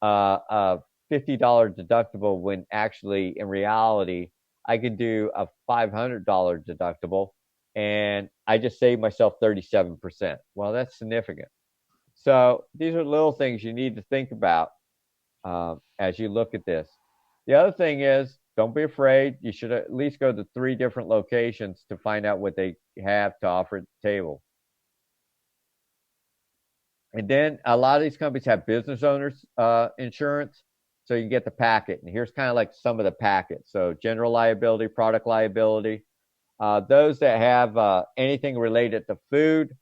a $50 deductible when actually in reality I can do a $500 deductible and I just saved myself 37%? Well, that's significant. So these are little things you need to think about as you look at this. The other thing is, don't be afraid. You should at least go to 3 different locations to find out what they have to offer at the table. And then a lot of these companies have business owners insurance, so you can get the packet. And here's kind of like some of the packets. So general liability, product liability. Those that have anything related to food,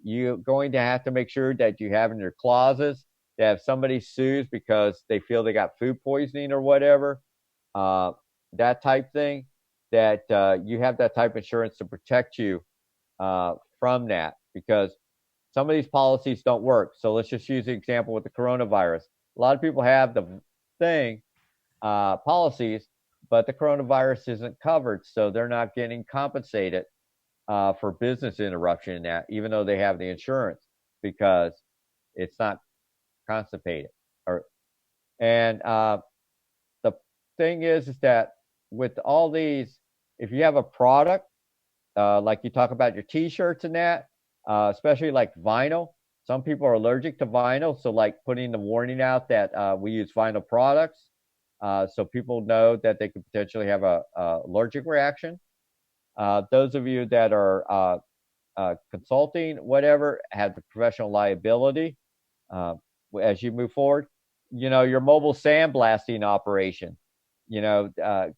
you're going to have to make sure that you have in your clauses that if somebody sues because they feel they got food poisoning or whatever, that type thing, that you have that type of insurance to protect you from that, because some of these policies don't work. So let's just use the example with the coronavirus. A lot of people have the thing, policies, but the coronavirus isn't covered, so they're not getting compensated for business interruption in that, even though they have the insurance, because it's not constipated. And thing is that with all these, if you have a product, like you talk about your t-shirts and that, especially like vinyl, some people are allergic to vinyl. So like putting the warning out that we use vinyl products, so people know that they could potentially have a allergic reaction. Those of you that are consulting, whatever, have the professional liability as you move forward. Your mobile sandblasting operation,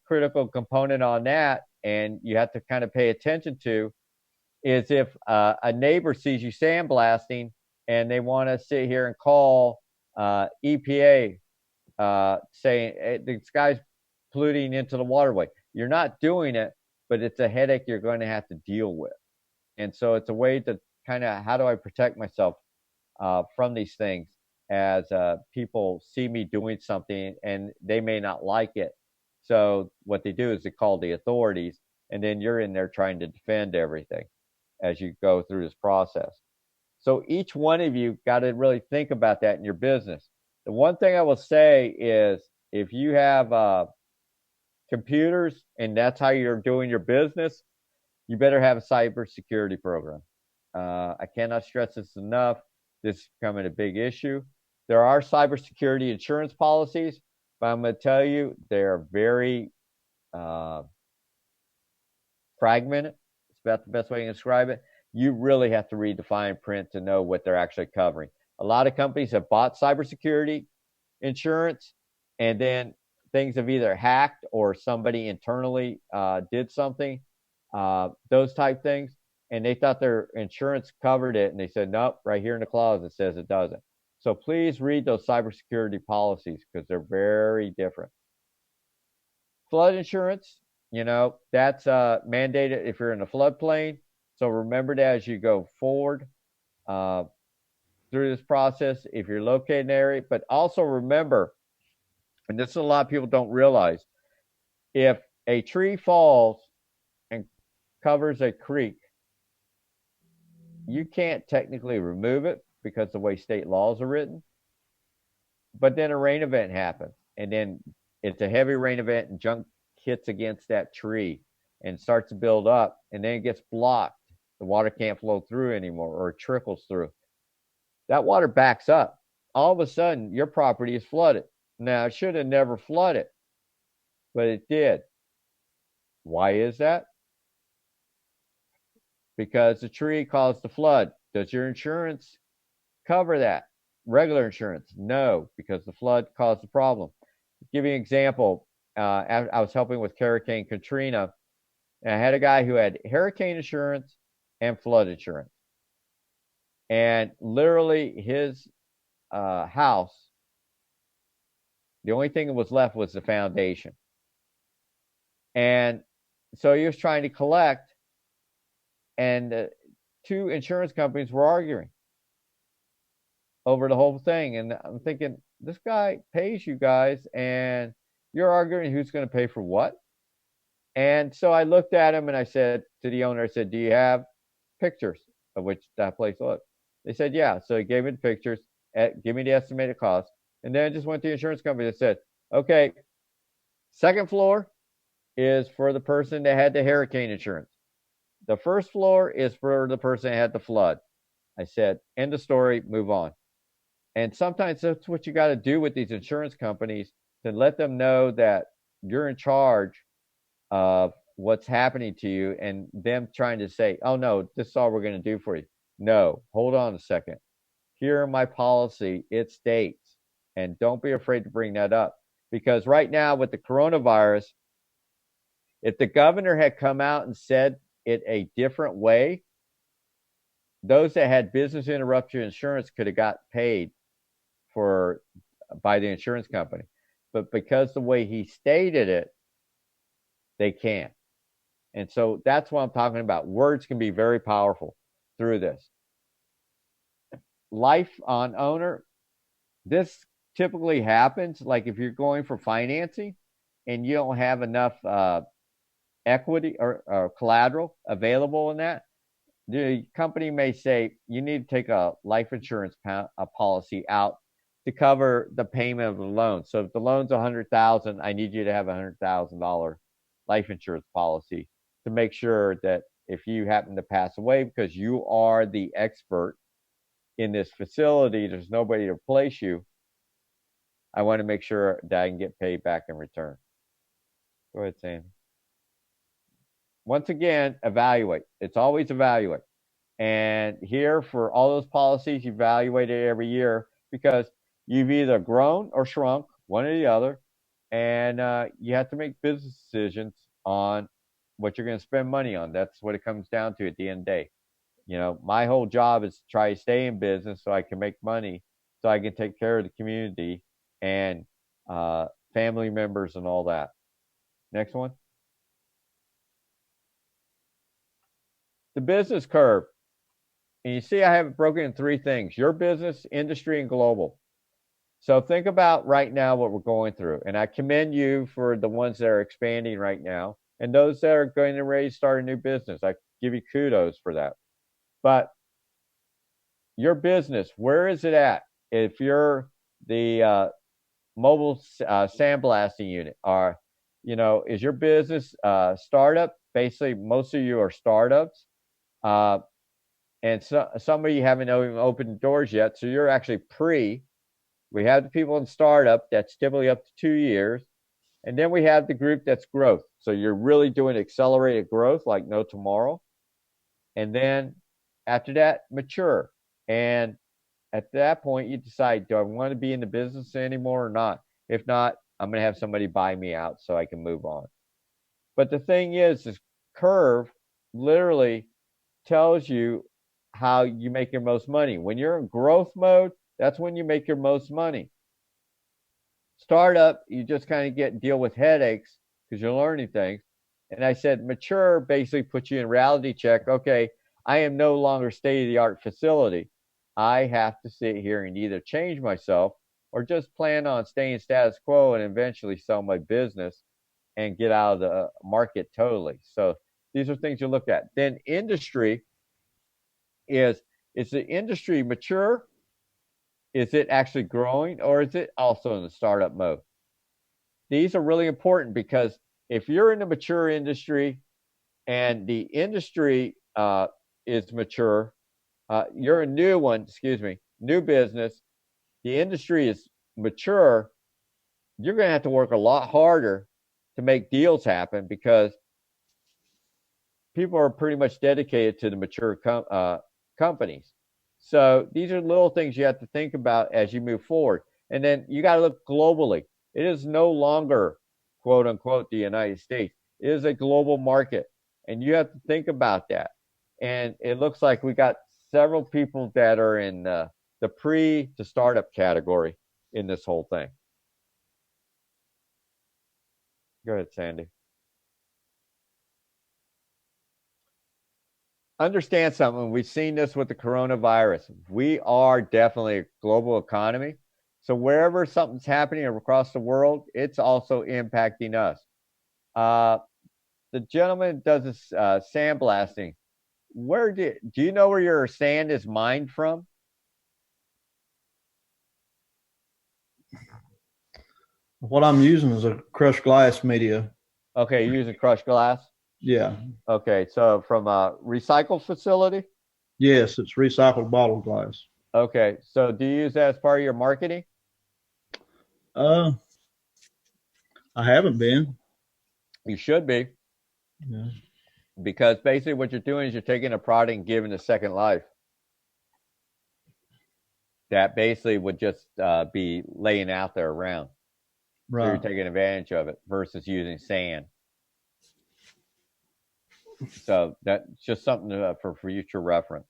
critical component on that, and you have to kind of pay attention to is if a neighbor sees you sandblasting and they want to sit here and call EPA saying hey, this guy's polluting into the waterway. You're not doing it, but it's a headache you're going to have to deal with. And so it's a way to kind of, how do I protect myself from these things as people see me doing something and they may not like it. So what they do is they call the authorities, and then you're in there trying to defend everything as you go through this process. So each one of you got to really think about that in your business. The one thing I will say is if you have computers and that's how you're doing your business, you better have a cybersecurity program. I cannot stress this enough. This is becoming a big issue. There are cybersecurity insurance policies, but I'm going to tell you they're very fragmented. It's about the best way to describe it. You really have to read the fine print to know what they're actually covering. A lot of companies have bought cybersecurity insurance, and then things have either hacked or somebody internally did something, those type things, and they thought their insurance covered it, and they said, nope, right here in the clause it says it doesn't. So please read those cybersecurity policies because they're very different. Flood insurance, that's mandated if you're in a floodplain. So remember that as you go forward through this process, if you're located in an area, but also remember, and this is a lot of people don't realize, if a tree falls and covers a creek, you can't technically remove it because the way state laws are written. But then a rain event happens, and then it's a heavy rain event, and junk hits against that tree and starts to build up, and then it gets blocked. The water can't flow through anymore, or it trickles through. That water backs up. All of a sudden, your property is flooded. Now, it should have never flooded, but it did. Why is that? Because the tree caused the flood. Does your insurance cover that? Regular insurance? No, because the flood caused the problem. To give you an example, I was helping with Hurricane Katrina, and I had a guy who had hurricane insurance and flood insurance. And literally his house, the only thing that was left was the foundation. And so he was trying to collect, and two insurance companies were arguing over the whole thing. And I'm thinking, this guy pays you guys, and you're arguing who's going to pay for what? And so I looked at him and I said to the owner, I said, do you have pictures of which that place looked? They said, yeah. So he gave me the pictures, give me the estimated cost. And then I just went to the insurance company and said, okay, second floor is for the person that had the hurricane insurance. The first floor is for the person that had the flood. I said, end of story, move on. And sometimes that's what you got to do with these insurance companies, to let them know that you're in charge of what's happening to you, and them trying to say, oh no, this is all we're going to do for you. No, hold on a second. Here in my policy, it states, and don't be afraid to bring that up, because right now with the coronavirus, if the governor had come out and said it a different way, those that had business interruption insurance could have got paid by the insurance company. But because the way he stated it, they can't. And so that's what I'm talking about. Words can be very powerful through this. Life on owner, this typically happens like if you're going for financing and you don't have enough equity or collateral available in that, the company may say you need to take a life insurance policy out to cover the payment of the loan. So if the loan's $100,000, I need you to have $100,000 life insurance policy to make sure that if you happen to pass away, because you are the expert in this facility, there's nobody to replace you. I want to make sure that I can get paid back in return. Go ahead, Sandy. Once again, evaluate. It's always evaluate. And here, for all those policies, you evaluate it every year because you've either grown or shrunk, one or the other, and you have to make business decisions on what you're going to spend money on. That's what it comes down to at the end of the day. You know, my whole job is to try to stay in business so I can make money, so I can take care of the community and family members and all that. Next one. The business curve. And you see I have it broken in three things: your business, industry, and global. So think about right now what we're going through. And I commend you for the ones that are expanding right now and those that are going to ready to start a new business. I give you kudos for that. But your business, where is it at? If you're the mobile sandblasting unit, or, you know, is your business startup? Basically, most of you are startups. And so, some of you haven't even opened doors yet. So you're actually pre. We have the people in startup that's typically up to 2 years. And then we have the group that's growth. So you're really doing accelerated growth like no tomorrow. And then after that, mature. And at that point, you decide, do I want to be in the business anymore or not? If not, I'm going to have somebody buy me out so I can move on. But the thing is, this curve literally tells you how you make your most money. When you're in growth mode, that's when you make your most money. Startup, you just kind of deal with headaches because you're learning things. And I said mature basically puts you in reality check. Okay, I am no longer state-of-the-art facility. I have to sit here and either change myself or just plan on staying status quo and eventually sell my business and get out of the market totally. So these are things you look at. Then industry is the industry mature? Is it actually growing, or is it also in the startup mode? These are really important because if you're in a mature industry and the industry is mature, you're a new one, new business, the industry is mature, you're going to have to work a lot harder to make deals happen because people are pretty much dedicated to the mature companies. So these are little things you have to think about as you move forward. And then you got to look globally. It is no longer, quote unquote, the United States. It is a global market. And you have to think about that. And it looks like we got several people that are in the pre to startup category in this whole thing. Go ahead, Sandy. Understand something. We've seen this with the coronavirus. We are definitely a global economy. So wherever something's happening across the world, it's also impacting us. The gentleman does this sandblasting. Do you know where your sand is mined from? What I'm using is a crushed glass media. Okay, you're using crushed glass? Yeah. Okay, so from a recycle facility? Yes, it's recycled bottled glass. Okay, so do you use that as part of your marketing? I haven't been. You should be. Yeah. Because basically what you're doing is you're taking a product and giving it a second life. That basically would just be laying out there around. Right. So you're taking advantage of it versus using sand. So that's just something for future reference.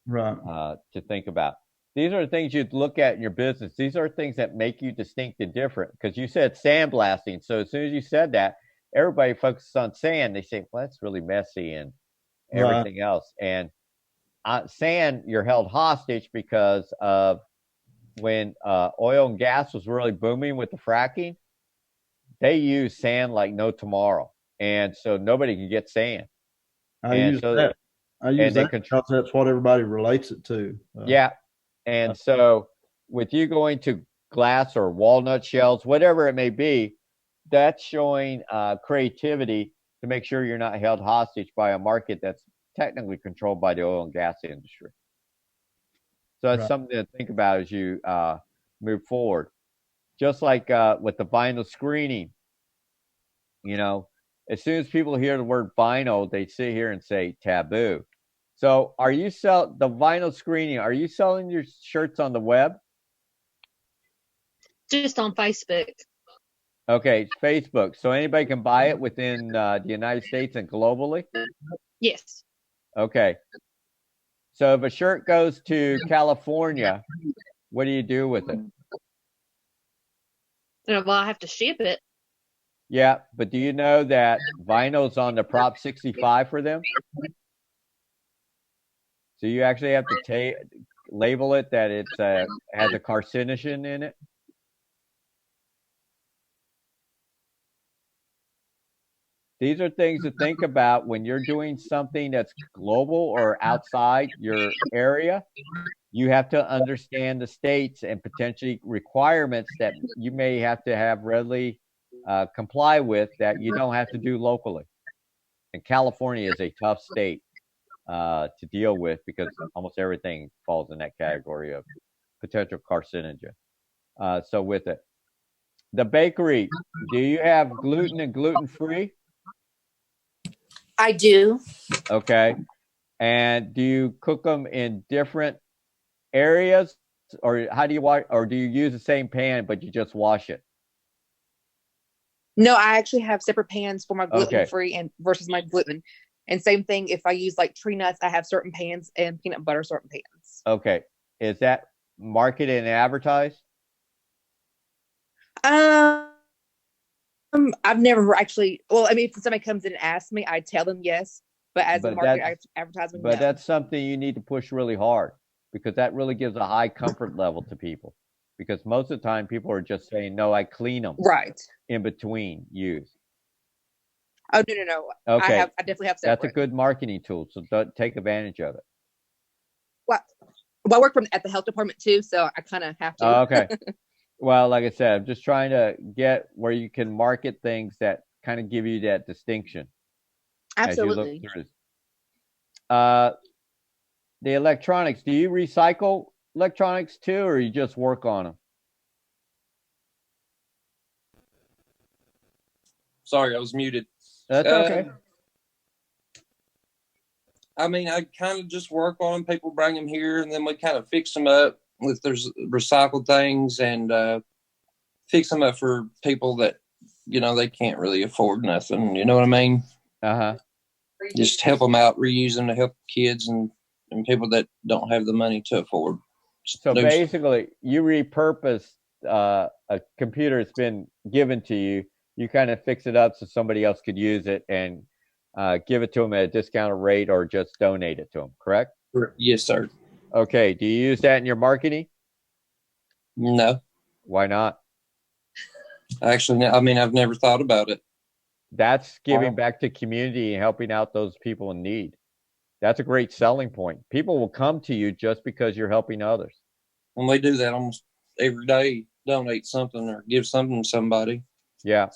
Right. To think about. These are the things you'd look at in your business. These are things that make you distinct and different. Because you said sandblasting. So as soon as you said that, everybody focuses on sand. They say, well, that's really messy and everything else. And sand, you're held hostage because of when oil and gas was really booming with the fracking, they use sand like no tomorrow. And so nobody can get sand. I use that because that's what everybody relates it to. Yeah. And so with you going to glass or walnut shells, whatever it may be, that's showing creativity to make sure you're not held hostage by a market that's technically controlled by the oil and gas industry. So that's Right. something to think about as you move forward. Just like with the vinyl screening, as soon as people hear the word vinyl, they sit here and say taboo. So are you the vinyl screening, are you selling your shirts on the web? Just on Facebook. Okay, it's Facebook. So anybody can buy it within the United States and globally? Yes. Okay. So if a shirt goes to California, what do you do with it? Well, I have to ship it. Yeah, but do you know that vinyl's on the Prop 65 for them? So you actually have to label it that it's has a carcinogen in it. These are things to think about when you're doing something that's global or outside your area. You have to understand the states and potentially requirements that you may have to have readily comply with that you don't have to do locally. And California is a tough state to deal with because almost everything falls in that category of potential carcinogen. So with it, the bakery, do you have gluten and gluten-free? I do. Okay. And do you cook them in different areas, or how do you wash, or do you use the same pan but you just wash it? No, I actually have separate pans for my gluten-free and versus my gluten. And same thing, if I use like tree nuts, I have certain pans, and peanut butter, certain pans. Okay. Is that marketed and advertised? I've never actually, well, I mean, if somebody comes in and asks me, I tell them yes. But as a market advertisement, but no. That's something you need to push really hard because that really gives a high comfort level to people. Because most of the time, people are just saying, "No, I clean them." Right. In between use. Oh no. Okay. I definitely have separate. That's a good marketing tool, so don't take advantage of it. Well, I work at the health department too, so I kind of have to. Okay. Well, like I said, I'm just trying to get where you can market things that kind of give you that distinction. Absolutely. As you look through the electronics, do you recycle electronics too, or you just work on them? Sorry, I was muted. That's okay. I mean, I kind of just work on them. People bring them here, and then we kind of fix them up if there's recycled things, and fix them up for people that, they can't really afford nothing. You know what I mean? Just help them out, reuse them to help kids and people that don't have the money to afford. So basically, you repurpose a computer that's been given to you. You kind of fix it up so somebody else could use it and give it to them at a discounted rate or just donate it to them, correct? Yes, sir. Okay. Do you use that in your marketing? No. Why not? Actually, I mean, I've never thought about it. That's giving back to community and helping out those people in need. That's a great selling point. People will come to you just because you're helping others. And we do that almost every day, donate something or give something to somebody. Yeah.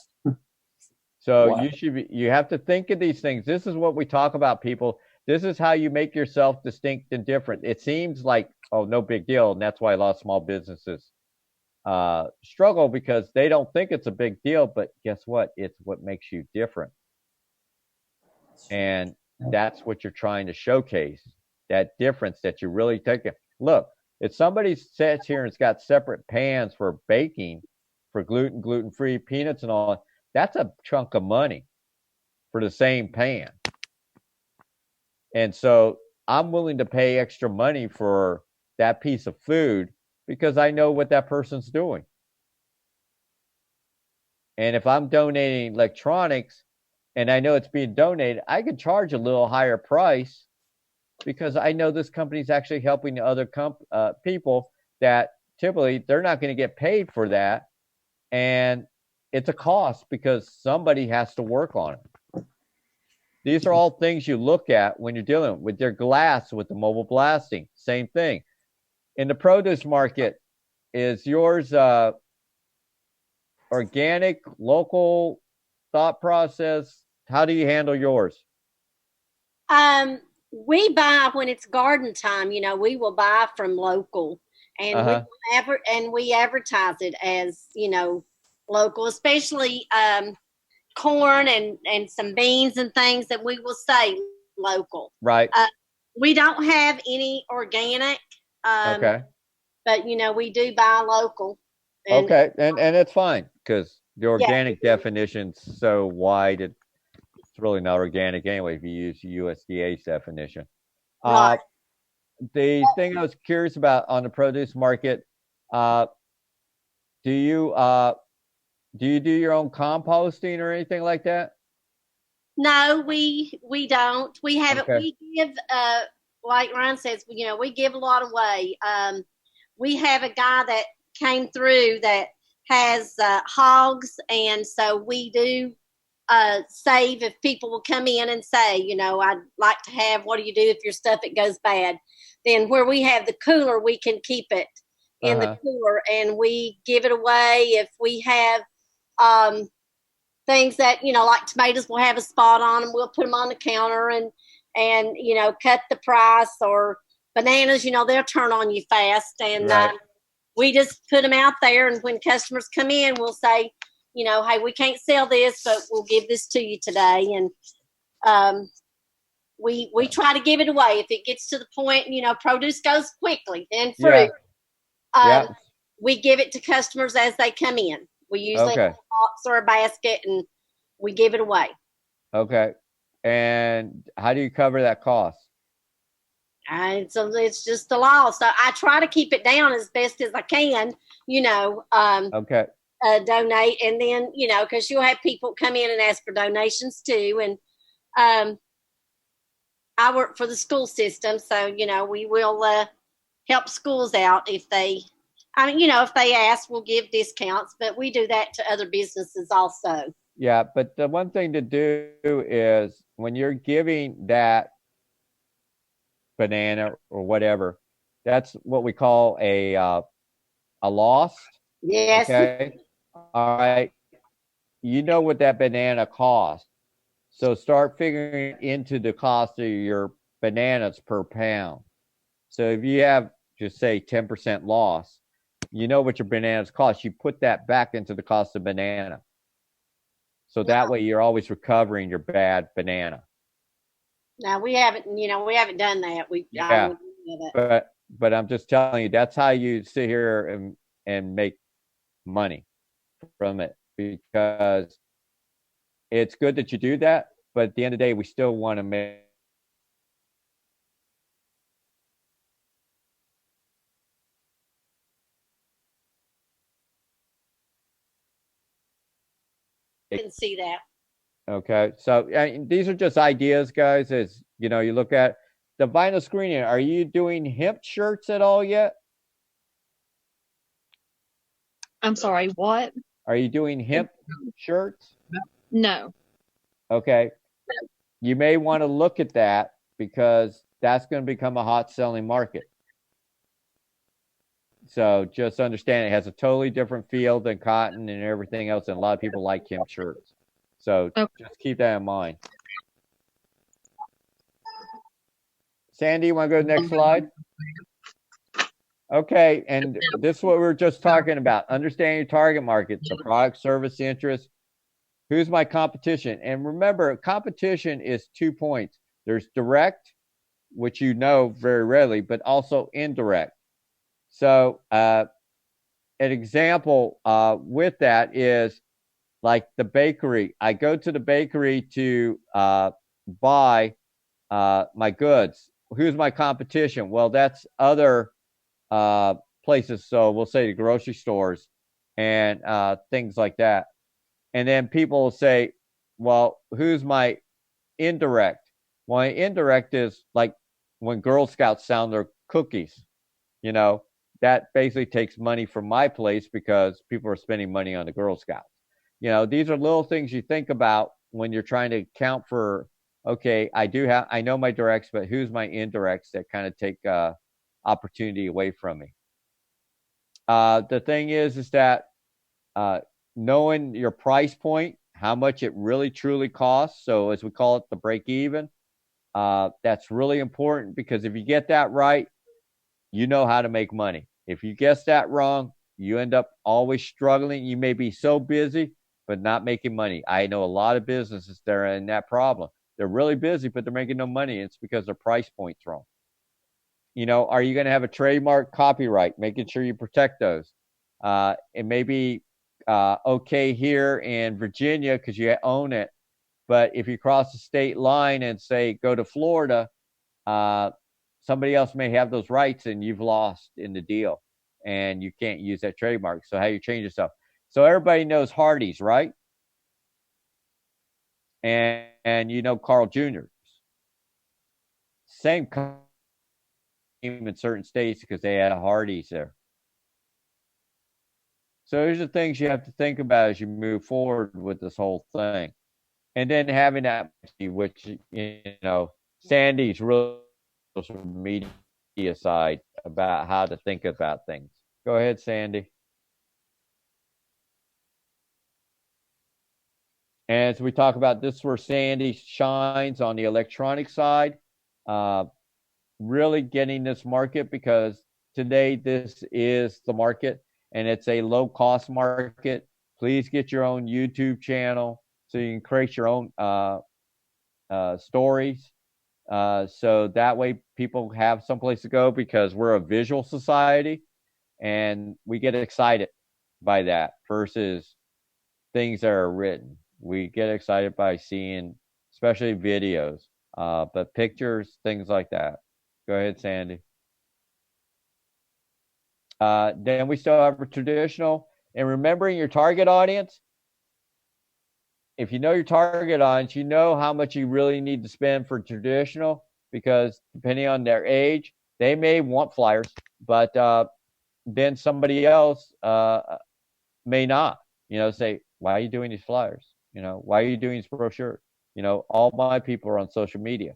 So wow. You have to think of these things. This is what we talk about, people. This is how you make yourself distinct and different. It seems like, oh, no big deal. And that's why a lot of small businesses struggle because they don't think it's a big deal. But guess what? It's what makes you different. And that's what you're trying to showcase, that difference that you really take it. Look, if somebody sits here and's got separate pans for baking, for gluten-free, peanuts and all, that's a chunk of money for the same pan. And so I'm willing to pay extra money for that piece of food because I know what that person's doing. And if I'm donating electronics and I know it's being donated, I can charge a little higher price because I know this company's actually helping other people that typically they're not going to get paid for that. And it's a cost because somebody has to work on it. These are all things you look at when you're dealing with your glass, with the mobile blasting. Same thing. In the produce market, is yours organic, local thought process? How do you handle yours? We buy when it's garden time. We will buy from local, and we advertise it as local, especially corn and some beans and things that we will say local. Right. We don't have any organic. Okay. But we do buy local. And it's fine because the organic definition's so wide. It's really not organic anyway if you use USDA's definition. Right. The thing I was curious about on the produce market, do you do your own composting or anything like that? No, we don't. We haven't. Okay. We give like Ryan says, we give a lot away. We have a guy that came through that has hogs, and so we do save if people will come in and say, I'd like to have, what do you do if your stuff, it goes bad? Then where we have the cooler, we can keep it in the cooler, and we give it away. If we have things that, like tomatoes will have a spot on them, we'll put them on the counter and cut the price. Or bananas, they'll turn on you fast. And we just put them out there. And when customers come in, we'll say, hey, we can't sell this, but we'll give this to you today. And we try to give it away. If it gets to the point, produce goes quickly, then fruit. We give it to customers as they come in. We usually have a box or a basket, and we give it away. Okay. And how do you cover that cost? So it's just the law. So I try to keep it down as best as I can, donate. And then, because you'll have people come in and ask for donations too. And I work for the school system. So, we will help schools out if they ask, we'll give discounts. But we do that to other businesses also. Yeah, but the one thing to do is when you're giving that banana or whatever, that's what we call a loss. Yes. Okay. All right. You know what that banana costs. So start figuring into the cost of your bananas per pound. So if you have, just say 10% loss, you know what your bananas cost. You put that back into the cost of banana. So that way you're always recovering your bad banana. Now we haven't done that. But I'm just telling you, that's how you sit here and make money from it, because it's good that you do that. But at the end of the day, we still want to make. I can see that. Okay, so these are just ideas, guys. As you look at the vinyl screening. Are you doing hemp shirts at all yet? I'm sorry, what? Are you doing hemp shirts? No. Okay. You may want to look at that, because that's going to become a hot selling market. So just understand it has a totally different feel than cotton and everything else, and a lot of people like hemp shirts. So just keep that in mind. Sandy, you want to go to the next slide? Okay, and this is what we were just talking about. Understanding your target market, the product, service, interest. Who's my competition? And remember, competition is 2 points. There's direct, which very rarely, but also indirect. So an example with that is like the bakery. I go to the bakery to buy my goods. Who's my competition? Well, that's other places. So we'll say the grocery stores and things like that. And then people will say, well, who's my indirect? Well, my indirect is like when Girl Scouts sell their cookies. That basically takes money from my place because people are spending money on the Girl Scouts. These are little things you think about when you're trying to account for, okay, I know my directs, but who's my indirects that kind of take opportunity away from me? The thing is that knowing your price point, how much it really truly costs. So as we call it, the break even. That's really important because if you get that right, you know how to make money. If you guess that wrong, you end up always struggling. You may be so busy, but not making money. I know a lot of businesses that are in that problem. They're really busy, but they're making no money. It's because their price point's wrong. Are you going to have a trademark copyright? Making sure you protect those. It may be okay here in Virginia because you own it. But if you cross the state line and say, go to Florida, somebody else may have those rights and you've lost in the deal and you can't use that trademark. So how you change yourself? So everybody knows Hardee's, right? And Carl Jr.'s. Same in certain states because they had a Hardee's there. So these are things you have to think about as you move forward with this whole thing. And then having that, which, Sandy's real social media side about how to think about things. Go ahead, Sandy. And as we talk about this, is where Sandy shines on the electronic side, really getting this market because today this is the market and it's a low cost market. Please get your own YouTube channel so you can create your own stories. So that way people have someplace to go because we're a visual society and we get excited by that versus things that are written. We get excited by seeing, especially videos, but pictures, things like that. Go ahead, Sandy. Then we still have a traditional and remembering your target audience. If you know your target audience, you know how much you really need to spend for traditional because depending on their age, they may want flyers, but then somebody else may not, say, why are you doing these flyers? Why are you doing these brochures? All my people are on social media.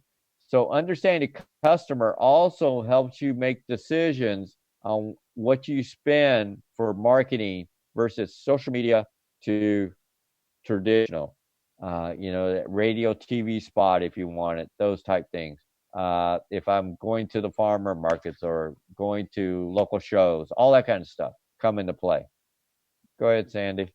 So understanding the customer also helps you make decisions on what you spend for marketing versus social media to traditional, radio, TV spot if you want it, those type things. If I'm going to the farmer markets or going to local shows, all that kind of stuff come into play. Go ahead, Sandy.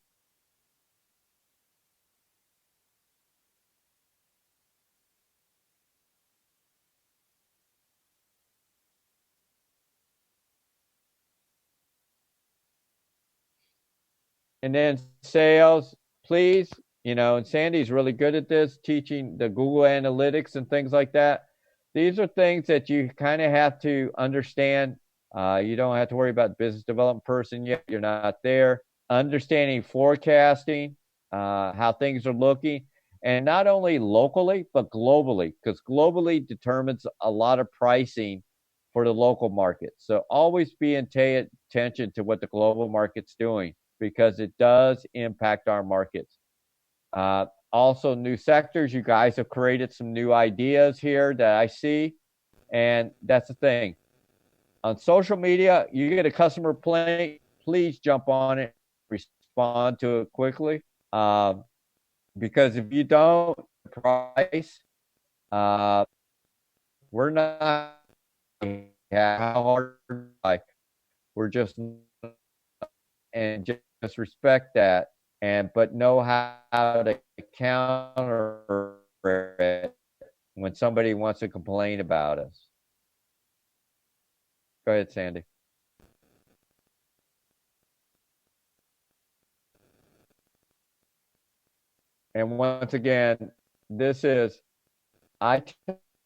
And then sales, please, and Sandy's really good at this, teaching the Google Analytics and things like that. These are things that you kind of have to understand. You don't have to worry about business development person yet. You're not there. Understanding forecasting, how things are looking, and not only locally, but globally, because globally determines a lot of pricing for the local market. So always be attention to what the global market's doing because it does impact our markets. Also, new sectors. You guys have created some new ideas here that I see, and that's the thing. On social media, you get a customer complaint, please jump on it, respond to it quickly, because if you don't, price, we're not how hard like we're just and just respect that but know how to counter it when somebody wants to complain about us. Go ahead, Sandy. And once again, I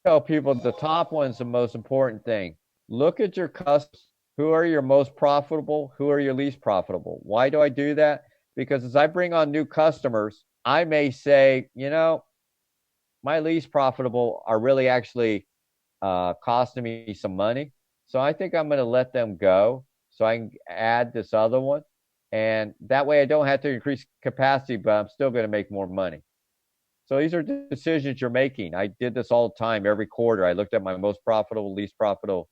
tell people the top one's the most important thing. Look at your customers. Who are your most profitable? Who are your least profitable? Why do I do that? Because as I bring on new customers, I may say, my least profitable are really actually costing me some money. So I think I'm going to let them go so I can add this other one. And that way I don't have to increase capacity, but I'm still going to make more money. So these are decisions you're making. I did this all the time every quarter. I looked at my most profitable, least profitable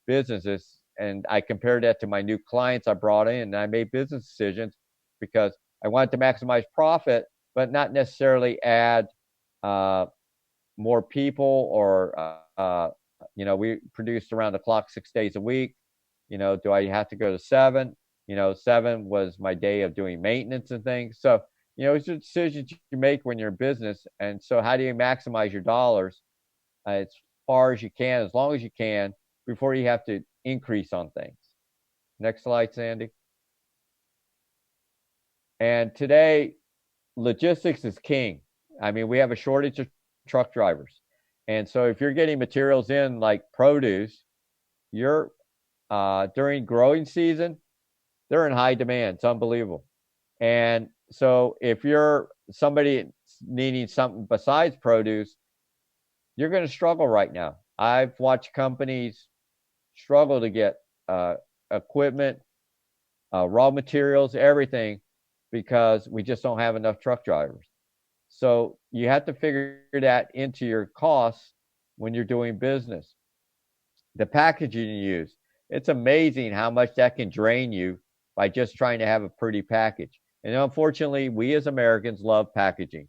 businesses and I compared that to my new clients I brought in, and I made business decisions because I wanted to maximize profit, but not necessarily add more people or, we produced around the clock 6 days a week. Do I have to go to 7? 7 was my day of doing maintenance and things. So, it's a decision you make when you're in business. And so how do you maximize your dollars as far as you can, as long as you can, before you have to increase on things? Next slide, Sandy. And today, logistics is king. I mean, we have a shortage of truck drivers. And so if you're getting materials in like produce, you're during growing season, they're in high demand. It's unbelievable. And so if you're somebody needing something besides produce, you're going to struggle right now. I've watched companies struggle to get equipment, raw materials, everything, because we just don't have enough truck drivers. So you have to figure that into your costs when you're doing business. The packaging you use, it's amazing how much that can drain you by just trying to have a pretty package. And unfortunately, we as Americans love packaging.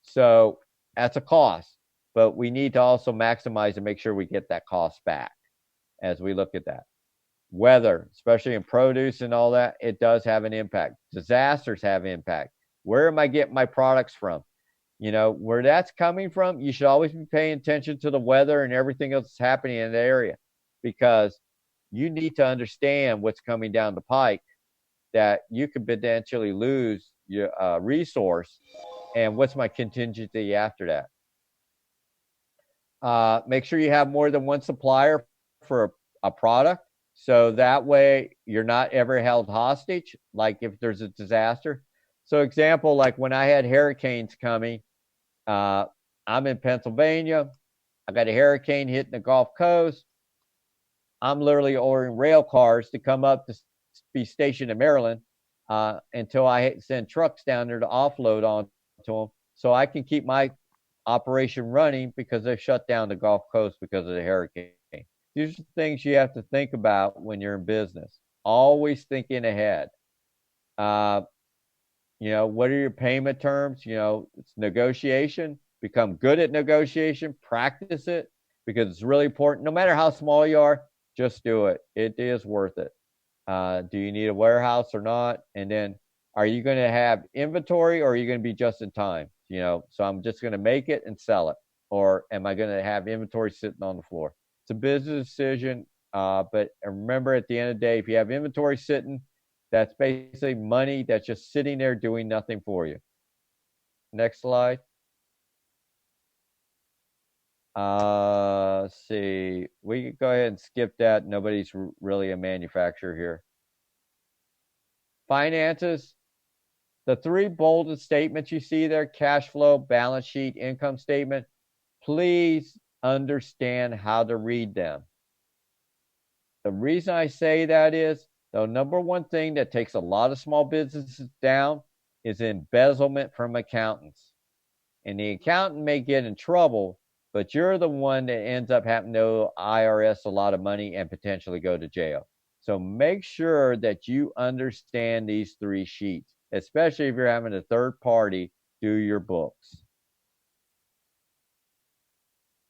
So that's a cost, but we need to also maximize and make sure we get that cost back as we look at that. Weather, especially in produce and all that, it does have an impact. Disasters have impact. Where am I getting my products from? Where that's coming from, you should always be paying attention to the weather and everything else that's happening in the area, because you need to understand what's coming down the pike, that you could potentially lose your resource, and what's my contingency after that. Make sure you have more than one supplier for a product, so that way you're not ever held hostage, like if there's a disaster. So example, like when I had hurricanes coming, I'm in Pennsylvania. I got a hurricane hitting the Gulf Coast. I'm literally ordering rail cars to come up to be stationed in Maryland until I send trucks down there to offload onto them, so I can keep my operation running, because they've shut down the Gulf Coast because of the hurricane. These are things you have to think about when you're in business. Always thinking ahead. What are your payment terms? It's negotiation. Become good at negotiation. Practice it, because it's really important. No matter how small you are, just do it. It is worth it. Do you need a warehouse or not? And then, are you going to have inventory, or are you going to be just in time? So I'm just going to make it and sell it, or am I going to have inventory sitting on the floor? It's a business decision. But remember, at the end of the day, if you have inventory sitting, that's basically money that's just sitting there doing nothing for you. Next slide. Let's see. We can go ahead and skip that. Nobody's really a manufacturer here. Finances. The 3 bolded statements you see there: cash flow, balance sheet, income statement. Please understand how to read them. The reason I say that is, the number one thing that takes a lot of small businesses down is embezzlement from accountants. And the accountant may get in trouble, but you're the one that ends up having to owe IRS a lot of money and potentially go to jail. So make sure that you understand these 3 sheets, especially if you're having a third party do your books.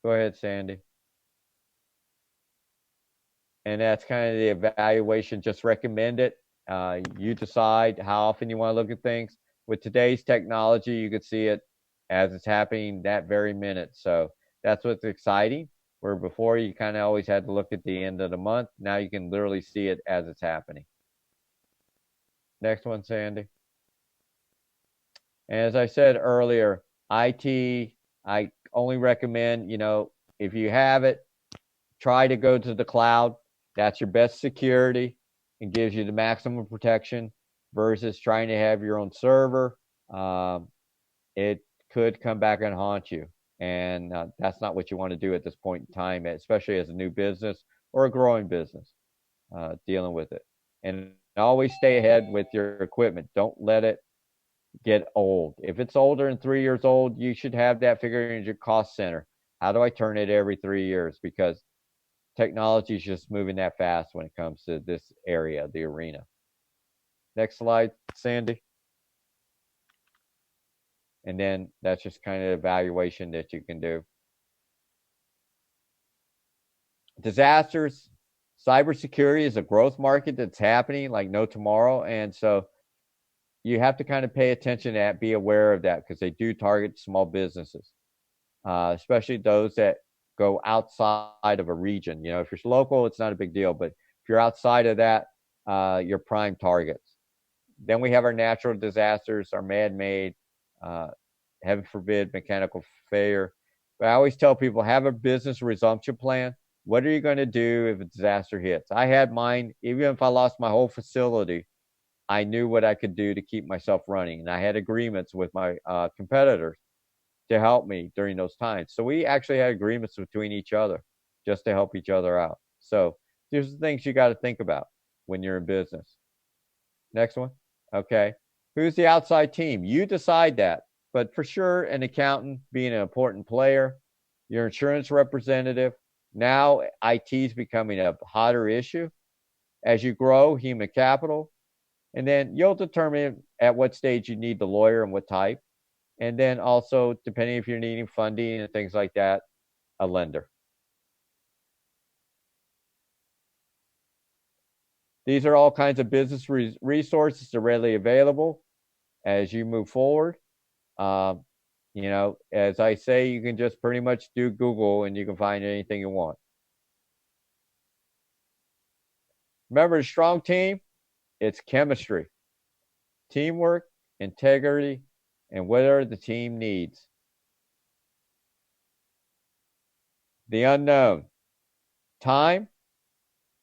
Go ahead, Sandy. And that's kind of the evaluation. Just recommend it. You decide how often you want to look at things. With today's technology, you could see it as it's happening that very minute. So that's what's exciting. Where before you kind of always had to look at the end of the month. Now you can literally see it as it's happening. Next one, Sandy. And as I said earlier, IT, I only recommend, if you have it, try to go to the cloud. That's your best security and gives you the maximum protection versus trying to have your own server. It could come back and haunt you. And that's not what you want to do at this point in time, especially as a new business or a growing business, dealing with it. And always stay ahead with your equipment. Don't let it get old. If it's older than 3 years old, you should have that figured in your cost center. How do I turn it every 3 years? Because technology is just moving that fast when it comes to this area, the arena. Next slide, Sandy. And then that's just kind of evaluation that you can do. Disasters, cybersecurity is a growth market that's happening like no tomorrow. And so you have to kind of pay attention to that, be aware of that, because they do target small businesses, especially those that go outside of a region. If you're local, it's not a big deal. But if you're outside of that, you're prime targets. Then we have our natural disasters, our man-made, heaven forbid, mechanical failure. But I always tell people, have a business resumption plan. What are you going to do if a disaster hits? I had mine. Even if I lost my whole facility, I knew what I could do to keep myself running. And I had agreements with my competitors to help me during those times. So we actually had agreements between each other just to help each other out. So these are the things you got to think about when you're in business. Next one. Okay. Who's the outside team? You decide that. But for sure, an accountant being an important player, your insurance representative. Now IT is becoming a hotter issue. As you grow, human capital. And then you'll determine at what stage you need the lawyer and what type. And then also, depending if you're needing funding and things like that, a lender. These are all kinds of business resources that are readily available as you move forward. As I say, you can just pretty much do Google and you can find anything you want. Remember, a strong team, it's chemistry, teamwork, integrity, and whatever the team needs. The unknown. Time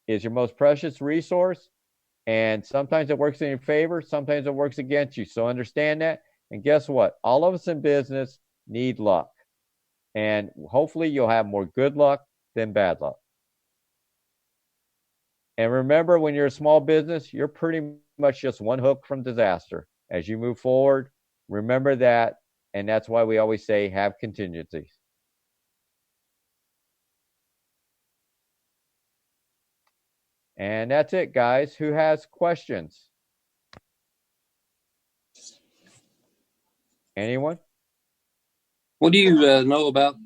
is your most precious resource, and sometimes it works in your favor, sometimes it works against you. So understand that. And guess what? All of us in business need luck. And hopefully you'll have more good luck than bad luck. And remember, when you're a small business, you're pretty much just one hook from disaster. As you move forward, remember that. And that's why we always say have contingencies. And that's it, guys. Who has questions? Anyone? What do you know about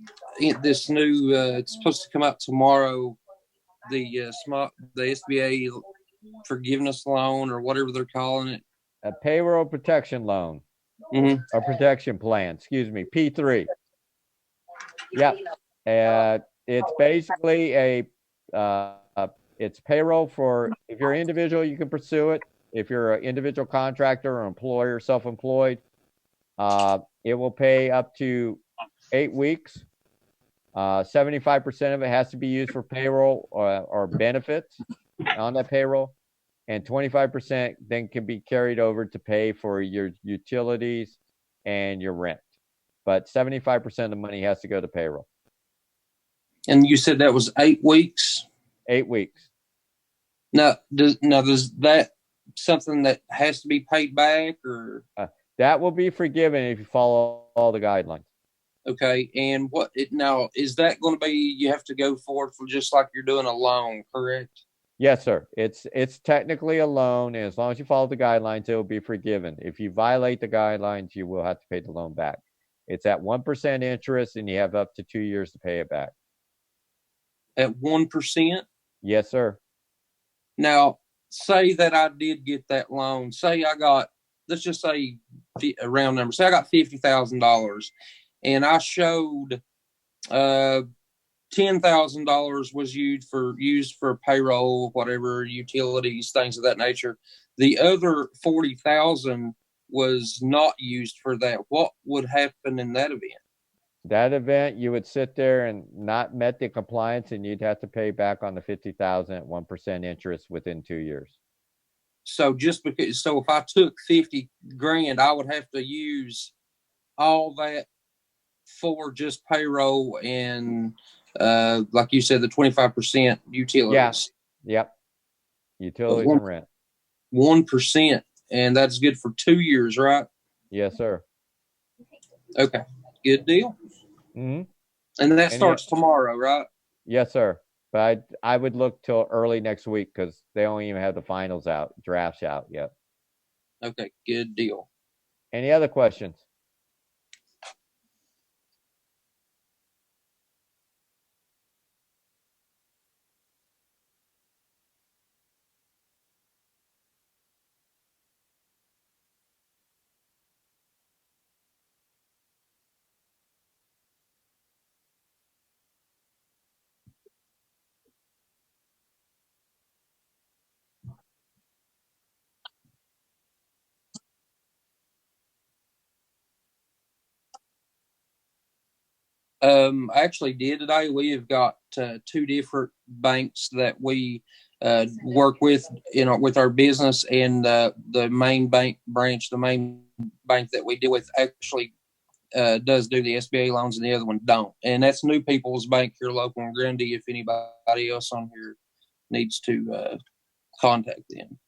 this new? It's supposed to come out tomorrow. The SBA forgiveness loan, or whatever they're calling it. A payroll protection loan. Mm-hmm. A protection plan. Excuse me. P3. Yep. It's basically it's payroll for, if you're an individual, you can pursue it. If you're an individual contractor or employer, self-employed, it will pay up to 8 weeks. 75% of it has to be used for payroll or benefits on that payroll. And 25% then can be carried over to pay for your utilities and your rent. But 75% of the money has to go to payroll. And you said that was 8 weeks? 8 weeks. Now, does that something that has to be paid back, or? That will be forgiven if you follow all the guidelines. Okay, and now is that going to be? You have to go for just like you're doing a loan, correct? Yes, sir. It's technically a loan, and as long as you follow the guidelines, it will be forgiven. If you violate the guidelines, you will have to pay the loan back. It's at 1% interest, and you have up to 2 years to pay it back. At 1%? Yes, sir. Now, say that I did get that loan. Say I got, let's just say a round number. Say I got $50,000, and I showed $10,000 was used for payroll, whatever, utilities, things of that nature. The other $40,000 was not used for that. What would happen in that event? That event, you would sit there and not met the compliance, and you'd have to pay back on the $50,000 at 1% interest within 2 years. So if I took $50,000, I would have to use all that for just payroll and, like you said, the 25% utilities. Yeah. Yep. Utilities and rent. 1%, and that's good for 2 years, right? Yes, sir. Okay, good deal. Mm-hmm. And that starts tomorrow, right? Yes, sir. But I would look till early next week because they don't even have the finals out, drafts out yet. Okay, good deal. Any other questions? I actually did today. We have got two different banks that we work with, with our business, and the main bank branch, the main bank that we deal with, actually does do the SBA loans, and the other one don't. And that's New People's Bank here, local in Grundy. If anybody else on here needs to contact them,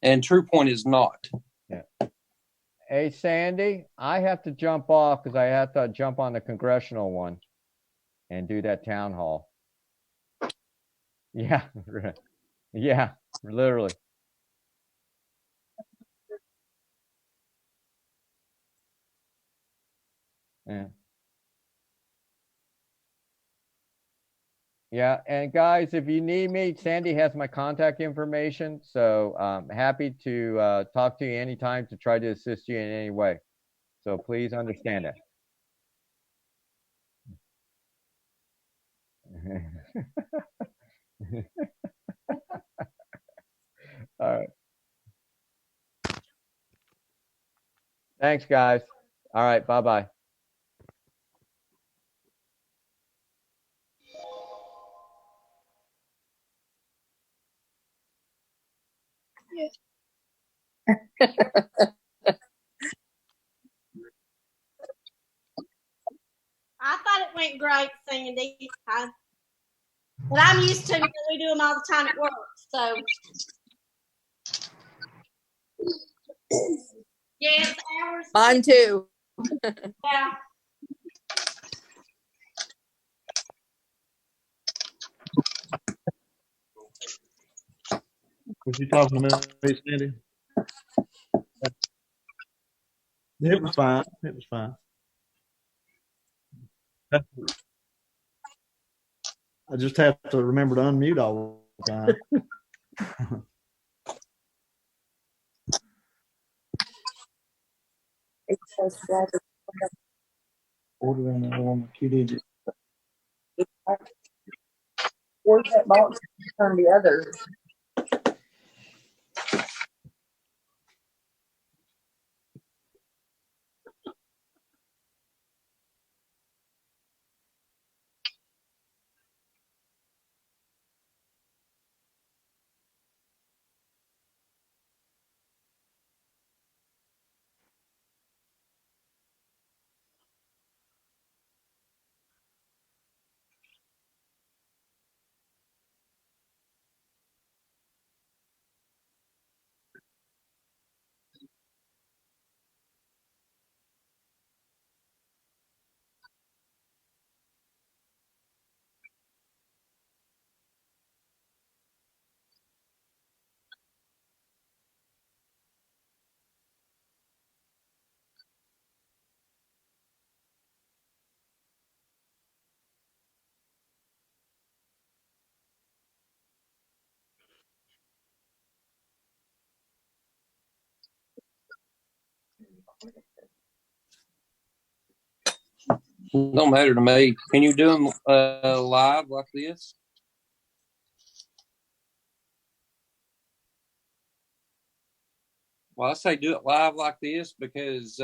and TruePoint is not. Yeah. Hey, Sandy, I have to jump off because I have to jump on the congressional one and do that town hall. Yeah. Yeah, literally. Yeah. Yeah, and guys, if you need me, Sandy has my contact information, so happy to talk to you anytime to try to assist you in any way. So please understand that. All right. Thanks, guys. All right, bye-bye. I thought it went great, Sandy. But I'm used to it. We do them all the time at work. So, yes, hours. Mine too. Yeah. Was you talking to me, Sandy? It was fine. It was fine. I just have to remember to unmute all the time. Order another one with 2 digits. Where's that box from the other? Don't matter to me. Can you do them live like this? Well, I say do it live like this because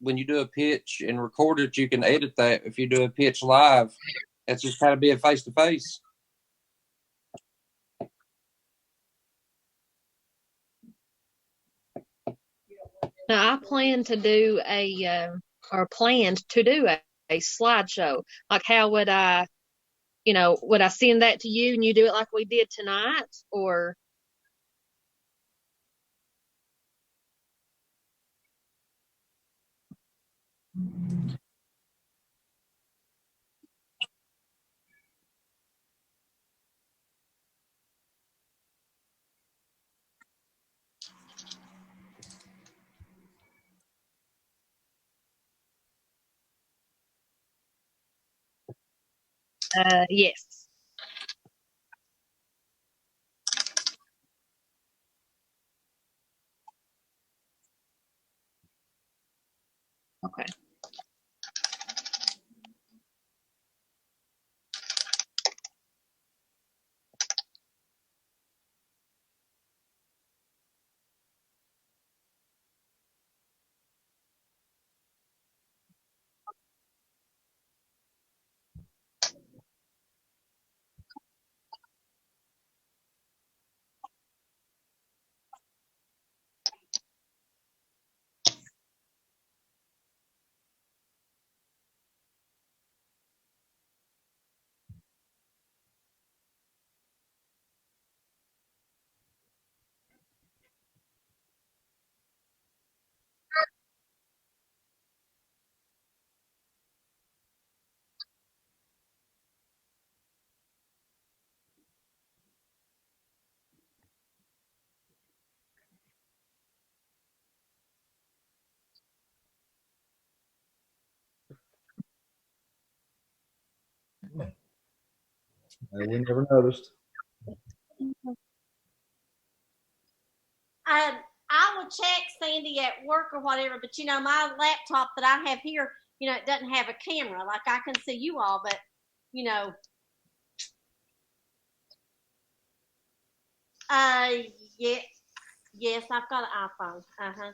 when you do a pitch and record it, you can edit that. If you do a pitch live, that's just kind of being face to face. Now, I plan to do planned to do a slideshow. Like, how would would I send that to you and you do it like we did tonight? Or Yes. Okay. We never noticed. I will check Sandy at work or whatever, but my laptop that I have here, it doesn't have a camera. Like I can see you all, but yeah, yes, I've got an iPhone. Uh-huh.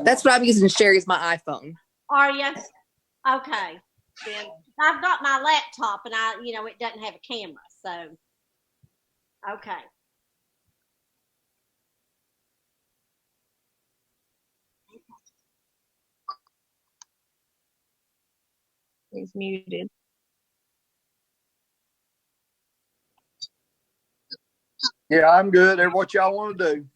That's what I'm using. Sherry's my iPhone. Are you? Okay. Then I've got my laptop and it doesn't have a camera. So, okay. He's muted. Yeah, I'm good. That's what y'all want to do.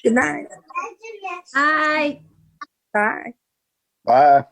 Good night. Hi. Bye. Bye.